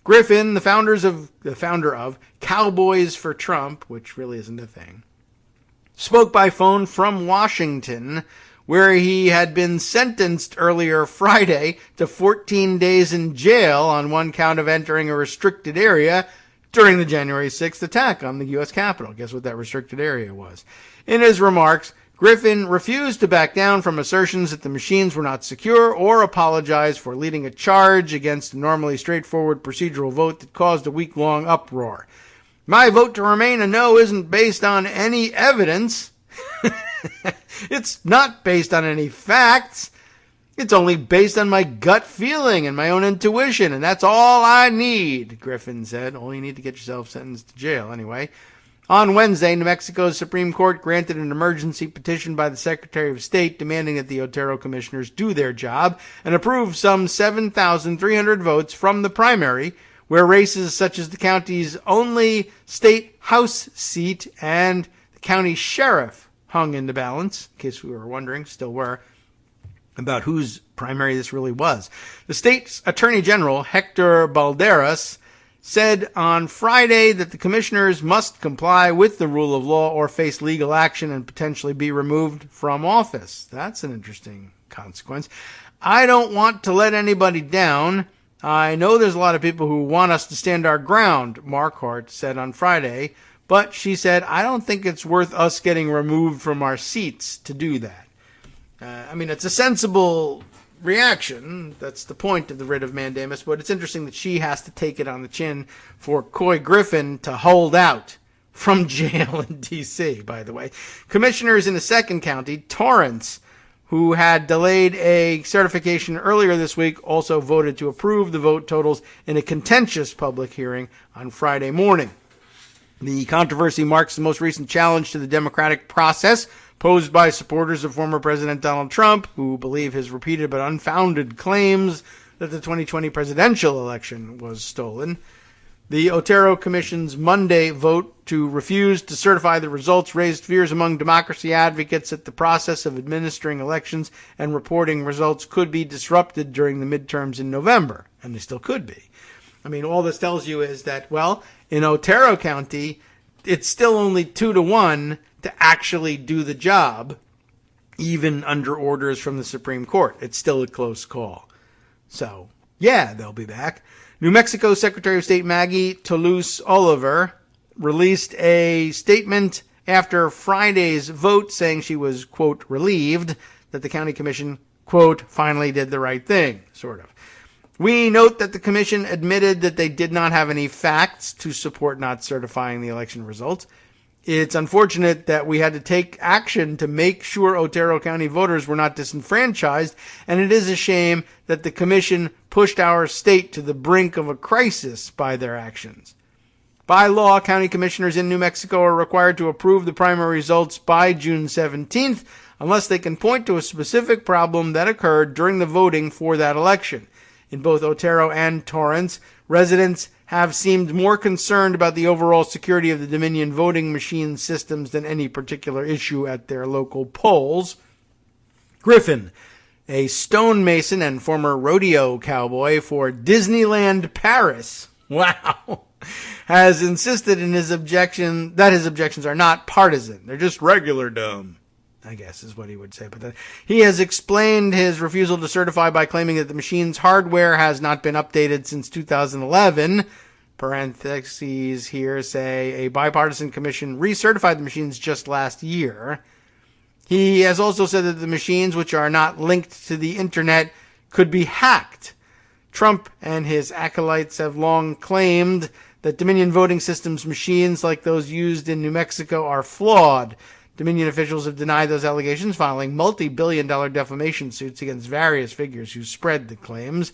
[SPEAKER 2] Griffin, the founder of Cowboys for Trump, which really isn't a thing, spoke by phone from Washington, where he had been sentenced earlier Friday to 14 days in jail on one count of entering a restricted area during the January 6th attack on the U.S. Capitol. Guess what that restricted area was? In his remarks, Griffin refused to back down from assertions that the machines were not secure or apologized for leading a charge against a normally straightforward procedural vote that caused a week-long uproar. My vote to remain a no isn't based on any evidence. It's not based on any facts. It's only based on my gut feeling and my own intuition, and that's all I need, Griffin said. All you need to get yourself sentenced to jail, anyway. On Wednesday, New Mexico's Supreme Court granted an emergency petition by the Secretary of State demanding that the Otero commissioners do their job and approve some 7,300 votes from the primary, where races such as the county's only state House seat and the county sheriff hung in the balance, in case we were wondering, still were, about whose primary this really was. The state's Attorney General, Hector Balderas, said on Friday that the commissioners must comply with the rule of law or face legal action and potentially be removed from office. That's an interesting consequence. I don't want to let anybody down. I know there's a lot of people who want us to stand our ground, Marquardt said on Friday, but she said, I don't think it's worth us getting removed from our seats to do that. It's a sensible reaction. That's the point of the writ of mandamus, but it's interesting that she has to take it on the chin for Coy Griffin to hold out from jail in D.C., by the way. Commissioners in the second county, Torrance, who had delayed a certification earlier this week, also voted to approve the vote totals in a contentious public hearing on Friday morning. The controversy marks the most recent challenge to the democratic process posed by supporters of former President Donald Trump, who believe his repeated but unfounded claims that the 2020 presidential election was stolen. The Otero Commission's Monday vote to refuse to certify the results raised fears among democracy advocates that the process of administering elections and reporting results could be disrupted during the midterms in November, and they still could be. All this tells you is that, in Otero County, it's still only 2-1 to actually do the job, even under orders from the Supreme Court. It's still a close call. So, they'll be back. New Mexico Secretary of State Maggie Toulouse Oliver released a statement after Friday's vote saying she was, quote, relieved that the county commission, quote, finally did the right thing, sort of. We note that the commission admitted that they did not have any facts to support not certifying the election results. It's unfortunate that we had to take action to make sure Otero County voters were not disenfranchised, and it is a shame that the commission pushed our state to the brink of a crisis by their actions. By law, county commissioners in New Mexico are required to approve the primary results by June 17th, unless they can point to a specific problem that occurred during the voting for that election. In both Otero and Torrance, residents have seemed more concerned about the overall security of the Dominion voting machine systems than any particular issue at their local polls. Griffin, a stonemason and former rodeo cowboy for Disneyland Paris, has insisted in his objection that his objections are not partisan. They're just regular dumb, I guess is what he would say. But he has explained his refusal to certify by claiming that the machine's hardware has not been updated since 2011. Parentheses here say a bipartisan commission recertified the machines just last year. He has also said that the machines, which are not linked to the internet, could be hacked. Trump and his acolytes have long claimed that Dominion voting systems machines like those used in New Mexico are flawed. Dominion officials have denied those allegations, filing multi-billion-dollar defamation suits against various figures who spread the claims.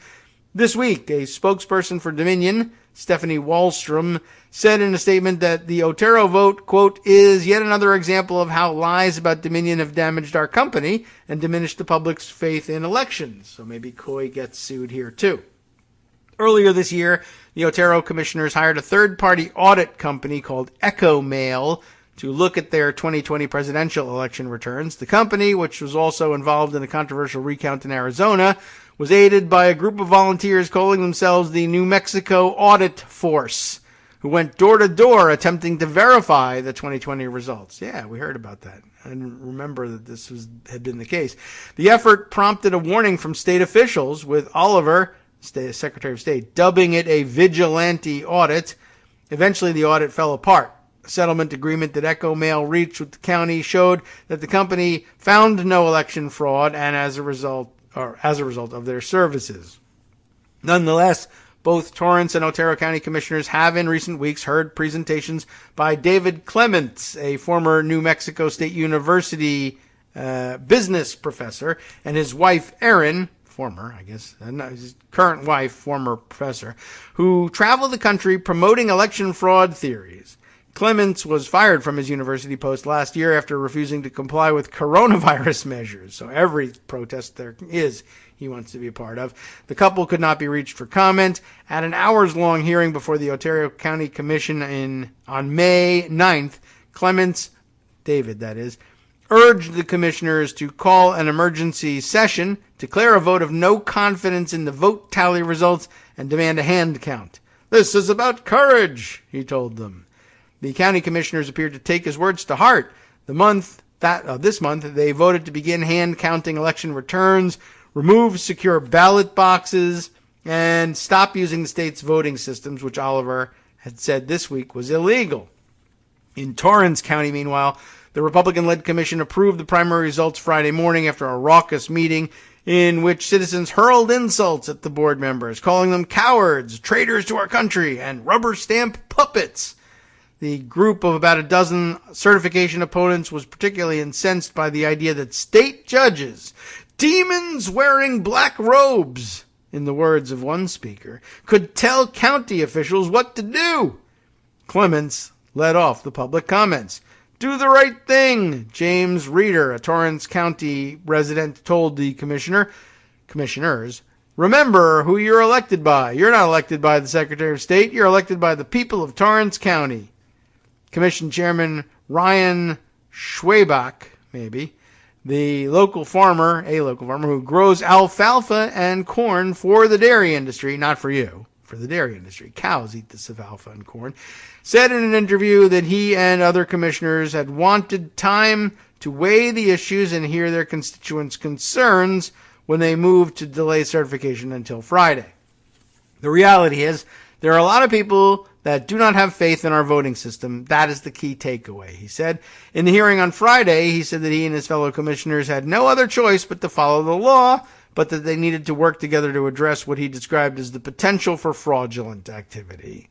[SPEAKER 2] This week, a spokesperson for Dominion, Stephanie Wallstrom, said in a statement that the Otero vote, quote, is yet another example of how lies about Dominion have damaged our company and diminished the public's faith in elections. So maybe Coy gets sued here, too. Earlier this year, the Otero commissioners hired a third-party audit company called Echo Mail to look at their 2020 presidential election returns. The company, which was also involved in a controversial recount in Arizona, was aided by a group of volunteers calling themselves the New Mexico Audit Force, who went door to door attempting to verify the 2020 results. Yeah, we heard about that. I didn't remember that this had been the case. The effort prompted a warning from state officials, with Oliver, Secretary of State, dubbing it a vigilante audit. Eventually, the audit fell apart. A settlement agreement that Echo Mail reached with the county showed that the company found no election fraud, and as a result of their services. Nonetheless, both Torrance and Otero County commissioners have in recent weeks heard presentations by David Clements, a former New Mexico State University business professor, and his wife Erin, his current wife, former professor, who travel the country promoting election fraud theories. Clements was fired from his university post last year after refusing to comply with coronavirus measures. So every protest there is, he wants to be a part of. The couple could not be reached for comment. At an hours-long hearing before the Otero County Commission on May 9th, Clements, David that is, urged the commissioners to call an emergency session, declare a vote of no confidence in the vote tally results, and demand a hand count. This is about courage, he told them. The county commissioners appeared to take his words to heart. This month, they voted to begin hand-counting election returns, remove secure ballot boxes, and stop using the state's voting systems, which Oliver had said this week was illegal. In Torrance County, meanwhile, the Republican-led commission approved the primary results Friday morning after a raucous meeting in which citizens hurled insults at the board members, calling them cowards, traitors to our country, and rubber stamp puppets. The group of about a dozen certification opponents was particularly incensed by the idea that state judges, demons wearing black robes, in the words of one speaker, could tell county officials what to do. Clements led off the public comments. Do the right thing, James Reeder, a Torrance County resident, told the commissioners. Remember who you're elected by. You're not elected by the Secretary of State. You're elected by the people of Torrance County. Commission Chairman Ryan Schwabach, a local farmer who grows alfalfa and corn for the dairy industry, not for you, for the dairy industry. Cows eat this alfalfa and corn. Said in an interview that he and other commissioners had wanted time to weigh the issues and hear their constituents' concerns when they moved to delay certification until Friday. The reality is there are a lot of people that do not have faith in our voting system. That is the key takeaway, he said. In the hearing on Friday, he said that he and his fellow commissioners had no other choice but to follow the law, but that they needed to work together to address what he described as the potential for fraudulent activity.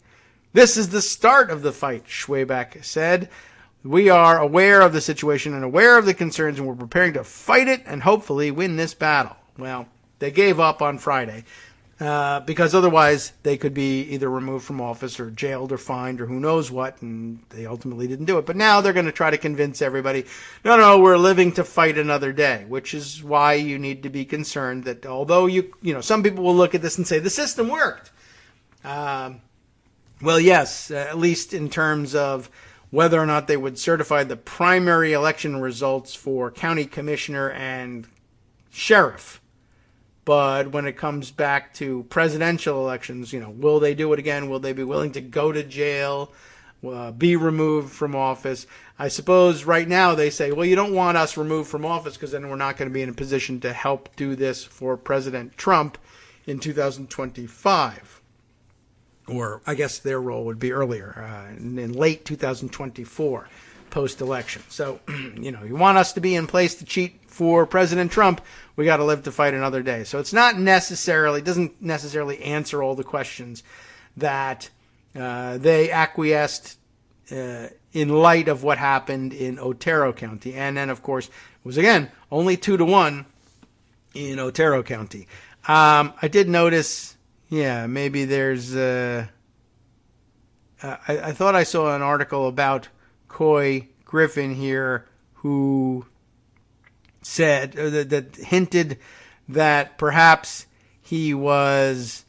[SPEAKER 2] This is the start of the fight, Schwabach said. We are aware of the situation and aware of the concerns, and we're preparing to fight it and hopefully win this battle. Well, they gave up on Friday because otherwise they could be either removed from office or jailed or fined or who knows what, and they ultimately didn't do it. But now they're going to try to convince everybody, no, we're living to fight another day, which is why you need to be concerned that although some people will look at this and say the system worked. Well, yes, at least in terms of whether or not they would certify the primary election results for county commissioner and sheriff. But when it comes back to presidential elections, will they do it again? Will they be willing to go to jail, be removed from office? I suppose right now they say, well, you don't want us removed from office because then we're not going to be in a position to help do this for President Trump in 2025. Or I guess their role would be earlier, in late 2024, post-election. So, you want us to be in place to cheat for President Trump, we got to live to fight another day. So it's doesn't necessarily answer all the questions that they acquiesced in light of what happened in Otero County. And then, of course, it was, again, only 2-1 in Otero County. I did notice, maybe there's... I thought I saw an article about Coy Griffin here who said that hinted that perhaps he was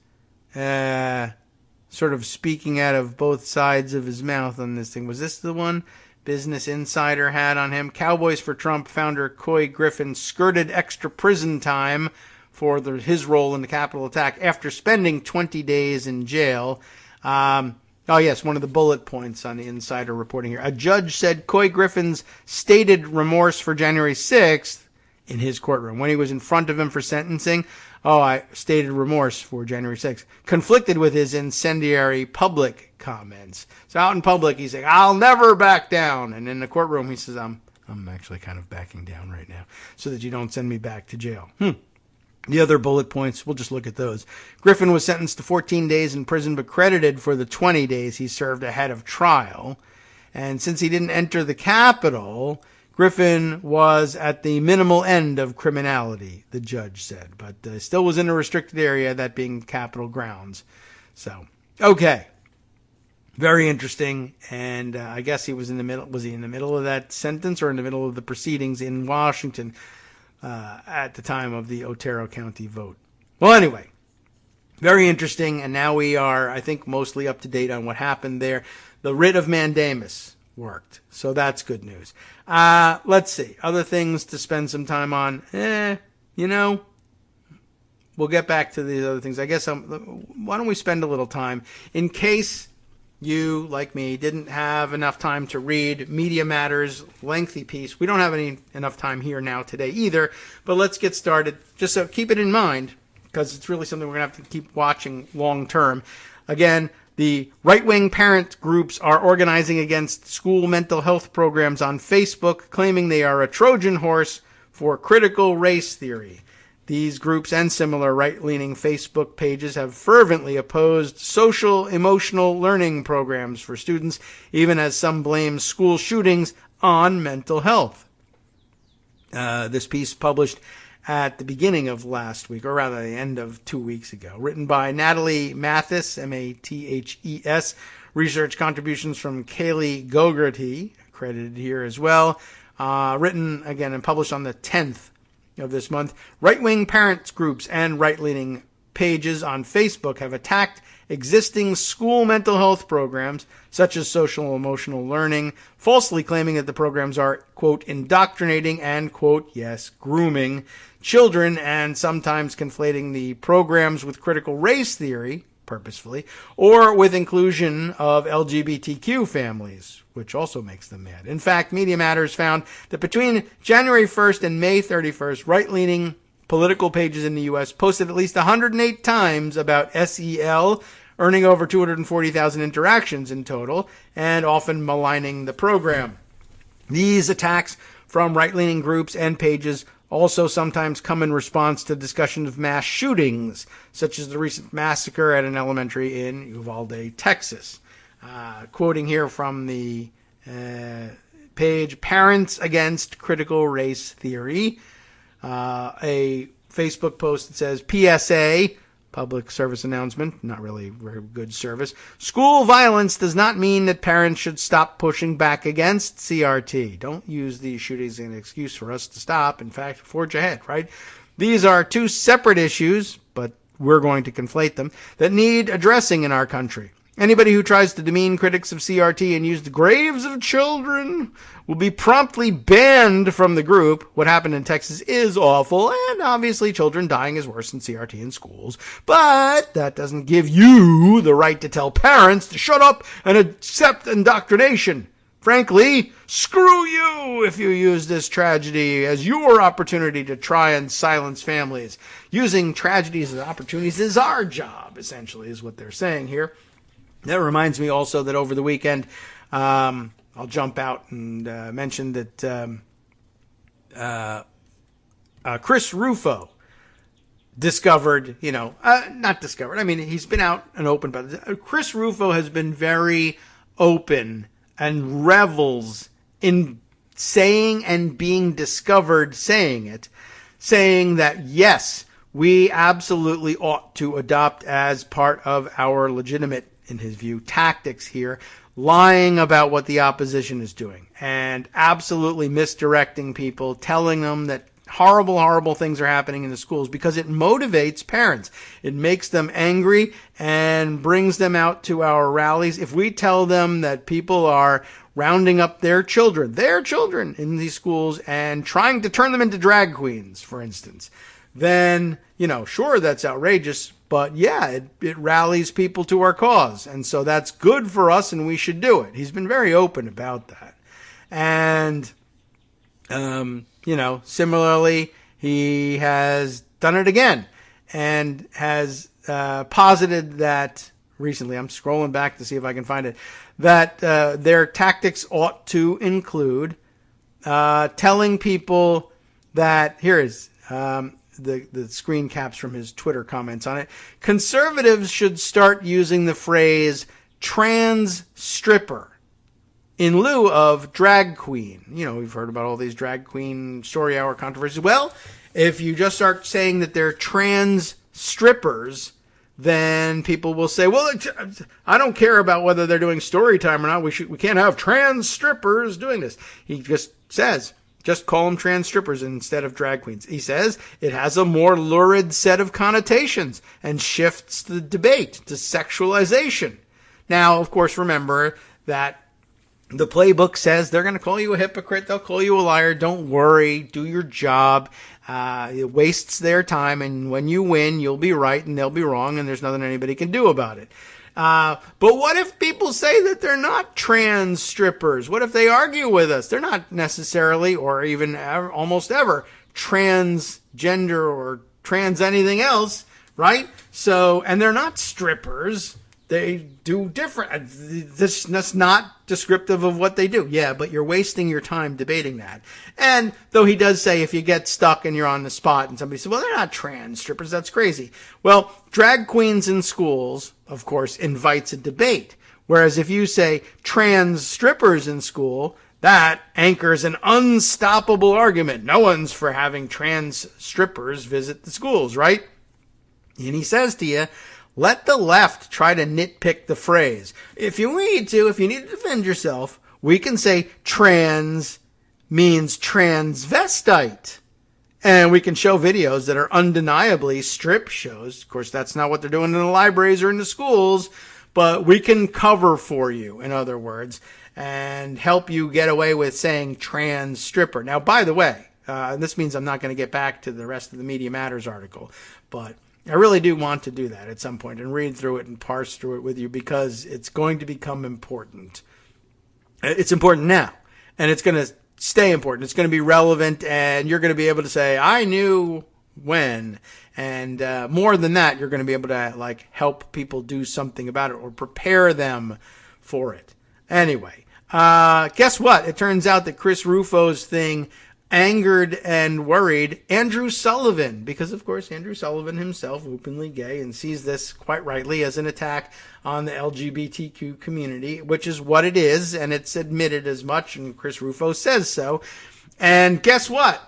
[SPEAKER 2] sort of speaking out of both sides of his mouth on this thing. Was this the one Business Insider had on him? Cowboys for Trump founder Coy Griffin skirted extra prison time for his role in the Capitol attack after spending 20 days in jail. Oh, yes, one of the bullet points on the Insider reporting here. A judge said Coy Griffin's stated remorse for January 6th in his courtroom, when he was in front of him for sentencing, I stated remorse for January 6th, conflicted with his incendiary public comments. So out in public, he's saying, I'll never back down. And in the courtroom, he says, I'm actually kind of backing down right now so that you don't send me back to jail. The other bullet points, we'll just look at those. Griffin was sentenced to 14 days in prison, but credited for the 20 days he served ahead of trial. And since he didn't enter the Capitol, Griffin was at the minimal end of criminality, the judge said, but still was in a restricted area, that being Capitol grounds. So, okay. Very interesting. And I guess he was in the middle. Was he in the middle of that sentence or in the middle of the proceedings in Washington at the time of the Otero County vote? Well, anyway, very interesting. And now we are, I think, mostly up to date on what happened there. The writ of mandamus worked. So that's good news. Let's see. Other things to spend some time on. we'll get back to these other things. I guess why don't we spend a little time in case you, like me, didn't have enough time to read Media Matters' lengthy piece. We don't have enough time here now today either, but let's get started. Just so keep it in mind, because it's really something we're going to have to keep watching long term. Again, the right-wing parent groups are organizing against school mental health programs on Facebook, claiming they are a Trojan horse for critical race theory. These groups and similar right-leaning Facebook pages have fervently opposed social emotional learning programs for students, even as some blame school shootings on mental health. This piece published at the beginning of last week, or rather the end of 2 weeks ago, written by Natalie Mathis, Mathes, research contributions from Kaylee Gogarty, credited here as well, written again and published on the 10th of this month. Right-wing parents groups and right-leaning pages on Facebook have attacked existing school mental health programs, such as social emotional learning, falsely claiming that the programs are, quote, indoctrinating and, quote, yes, grooming children, and sometimes conflating the programs with critical race theory, purposefully, or with inclusion of LGBTQ families, which also makes them mad. In fact, Media Matters found that between January 1st and May 31st, right-leaning political pages in the U.S. posted at least 108 times about SEL, earning over 240,000 interactions in total, and often maligning the program. These attacks from right-leaning groups and pages also sometimes come in response to discussions of mass shootings, such as the recent massacre at an elementary in Uvalde, Texas. Quoting here from the page, Parents Against Critical Race Theory, a Facebook post that says, PSA, public service announcement, not really very good service. School violence does not mean that parents should stop pushing back against CRT. Don't use these shootings as an excuse for us to stop. In fact, forge ahead, right? These are two separate issues, but we're going to conflate them, that need addressing in our country. Anybody who tries to demean critics of CRT and use the graves of children will be promptly banned from the group. What happened in Texas is awful, and obviously children dying is worse than CRT in schools. But that doesn't give you the right to tell parents to shut up and accept indoctrination. Frankly, screw you if you use this tragedy as your opportunity to try and silence families. Using tragedies as opportunities is our job, essentially, is what they're saying here. That reminds me also that over the weekend, I'll jump out and mention that Chris Rufo discovered, not discovered, I mean, he's been out and open, but Chris Rufo has been very open and revels in saying and being discovered saying it, saying that, yes, we absolutely ought to adopt as part of our legitimate, in his view, tactics here, lying about what the opposition is doing and absolutely misdirecting people, telling them that horrible, horrible things are happening in the schools because it motivates parents. It makes them angry and brings them out to our rallies. If we tell them that people are rounding up their children in these schools and trying to turn them into drag queens, for instance, then, sure, that's outrageous, but yeah, it rallies people to our cause. And so that's good for us and we should do it. He's been very open about that. And, similarly, he has done it again and has posited that recently, I'm scrolling back to see if I can find it, that their tactics ought to include telling people that, here is, the screen caps from his Twitter comments on it. Conservatives should start using the phrase trans stripper in lieu of drag queen. We've heard about all these drag queen story hour controversies. Well, if you just start saying that they're trans strippers, then people will say, well, I don't care about whether they're doing story time or not. We can't have trans strippers doing this. He just says, just call them trans strippers instead of drag queens. He says it has a more lurid set of connotations and shifts the debate to sexualization. Now, of course, remember that the playbook says they're going to call you a hypocrite. They'll call you a liar. Don't worry. Do your job. It wastes their time, and when you win, you'll be right and they'll be wrong, and there's nothing anybody can do about it. But what if people say that they're not trans strippers? What if they argue with us? They're not necessarily, or even almost ever, transgender or trans anything else, right? So, and they're not strippers. They do different. That's not descriptive of what they do. Yeah, but you're wasting your time debating that. And though he does say if you get stuck and you're on the spot and somebody says, well, they're not trans strippers, that's crazy. Well, drag queens in schools, of course, invites a debate. Whereas if you say trans strippers in school, that anchors an unstoppable argument. No one's for having trans strippers visit the schools, right? And he says to you, let the left try to nitpick the phrase. If you need to defend yourself, we can say trans means transvestite. And we can show videos that are undeniably strip shows. Of course, that's not what they're doing in the libraries or in the schools, but we can cover for you, in other words, and help you get away with saying trans stripper. Now, by the way, this means I'm not going to get back to the rest of the Media Matters article, but I really do want to do that at some point and read through it and parse through it with you because it's going to become important. It's important now, and it's going to stay important. It's going to be relevant, and you're going to be able to say, I knew when. And more than that, you're going to be able to help people do something about it or prepare them for it. Anyway, guess what? It turns out that Chris Rufo's thing angered and worried Andrew Sullivan, because of course Andrew Sullivan himself, openly gay, and sees this quite rightly as an attack on the LGBTQ community, which is what it is, and it's admitted as much, and Chris Rufo says so. And guess what?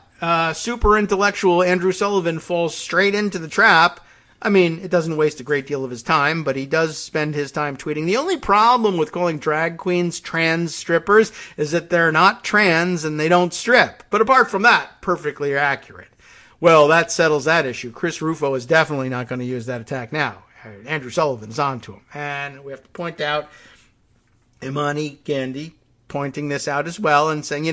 [SPEAKER 2] Super intellectual Andrew Sullivan falls straight into the trap. I mean, it doesn't waste a great deal of his time, but he does spend his time tweeting. The only problem with calling drag queens trans strippers is that they're not trans and they don't strip. But apart from that, perfectly accurate. Well, that settles that issue. Chris Rufo is definitely not going to use that attack now. Andrew Sullivan's on to him. And we have to point out Imani Gandhi pointing this out as well and saying,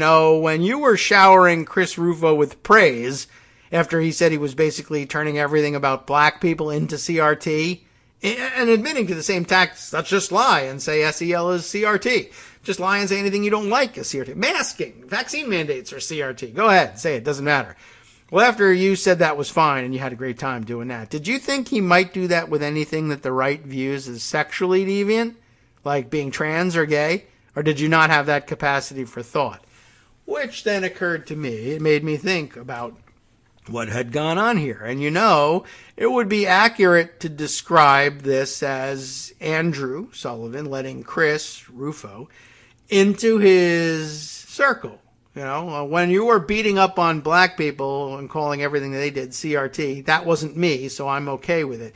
[SPEAKER 2] when you were showering Chris Rufo with praise after he said he was basically turning everything about black people into CRT and admitting to the same tactics, let's just lie and say SEL is CRT. Just lie and say anything you don't like is CRT. Masking, vaccine mandates are CRT. Go ahead, say it, doesn't matter. Well, after you said that was fine and you had a great time doing that, did you think he might do that with anything that the right views as sexually deviant, like being trans or gay? Or did you not have that capacity for thought? Which then occurred to me. It made me think about what had gone on here. And it would be accurate to describe this as Andrew Sullivan letting Chris Rufo into his circle. When you were beating up on black people and calling everything they did CRT, that wasn't me, so I'm okay with it.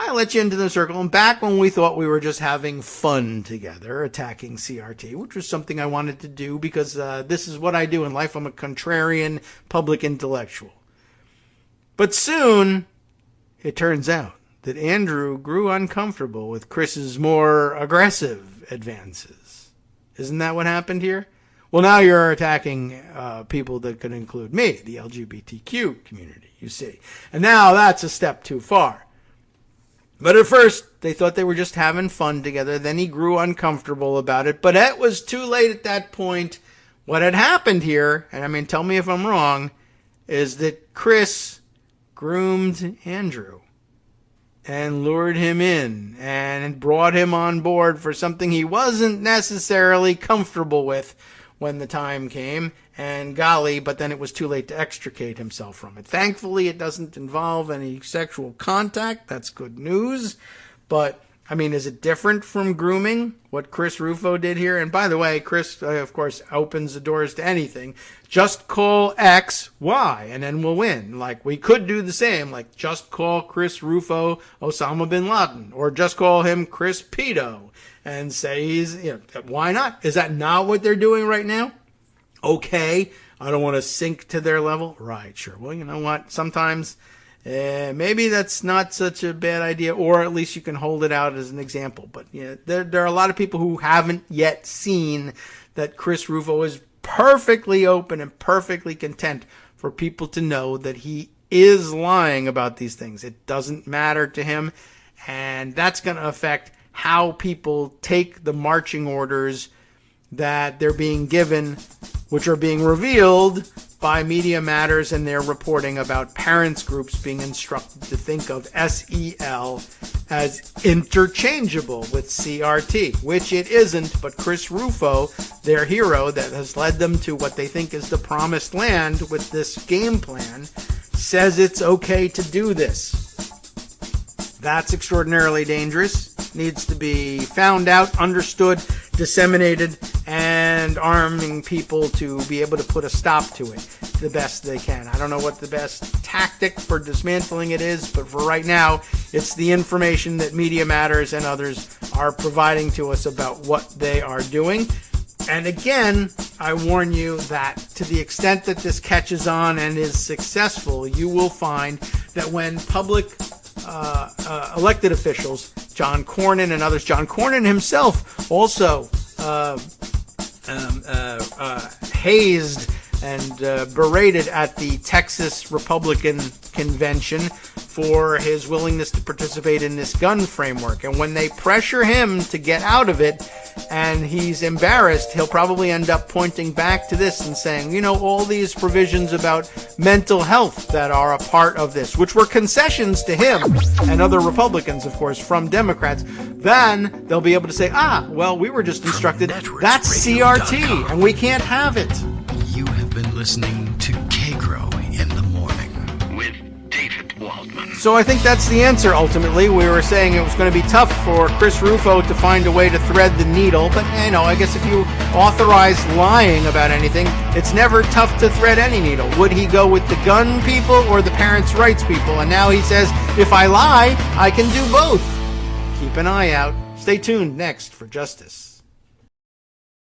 [SPEAKER 2] I let you into the circle, and back when we thought we were just having fun together, attacking CRT, which was something I wanted to do because this is what I do in life. I'm a contrarian public intellectual. But soon, it turns out that Andrew grew uncomfortable with Chris's more aggressive advances. Isn't that what happened here? Well, now you're attacking people that could include me, the LGBTQ community, you see. And now that's a step too far. But at first, they thought they were just having fun together. Then he grew uncomfortable about it. But it was too late at that point. What had happened here, and tell me if I'm wrong, is that Chris groomed Andrew and lured him in and brought him on board for something he wasn't necessarily comfortable with when the time came. And golly, but then it was too late to extricate himself from it. Thankfully, it doesn't involve any sexual contact. That's good news. But, is it different from grooming, what Chris Rufo did here? And by the way, Chris, of course, opens the doors to anything. Just call X Y, and then we'll win. We could do the same. Just call Chris Rufo Osama bin Laden. Or just call him Chris Pedo. And say he's, why not? Is that not what they're doing right now? Okay, I don't want to sink to their level. Right, sure. Well, you know what? Sometimes maybe that's not such a bad idea, or at least you can hold it out as an example. But there are a lot of people who haven't yet seen that Chris Rufo is perfectly open and perfectly content for people to know that he is lying about these things. It doesn't matter to him, and that's going to affect how people take the marching orders that they're being given, which are being revealed by Media Matters and their reporting about parents groups being instructed to think of SEL as interchangeable with CRT, which it isn't, but Chris Rufo, their hero that has led them to what they think is the promised land with this game plan, says it's okay to do this. That's extraordinarily dangerous, needs to be found out, understood, disseminated, and arming people to be able to put a stop to it the best they can. I don't know what the best tactic for dismantling it is, but for right now, it's the information that Media Matters and others are providing to us about what they are doing. And again, I warn you that to the extent that this catches on and is successful, you will find that when public elected officials, John Cornyn and others, John Cornyn himself also hazed and berated at the Texas Republican Convention for his willingness to participate in this gun framework. And when they pressure him to get out of it and he's embarrassed, he'll probably end up pointing back to this and saying, you know, all these provisions about mental health that are a part of this, which were concessions to him and other Republicans, of course, from Democrats, then they'll be able to say, well, we were just instructed that's CRT and we can't have it.
[SPEAKER 1] You have been listening to Kagro in the Morning with David Waldman.
[SPEAKER 2] So I think that's the answer, ultimately. We were saying it was going to be tough for Chris Rufo to find a way to thread the needle, but, you know, I guess if you authorize lying about anything, it's never tough to thread any needle. Would he go with the gun people or the parents' rights people? And now he says, if I lie, I can do both. Keep an eye out. Stay tuned next for Justice.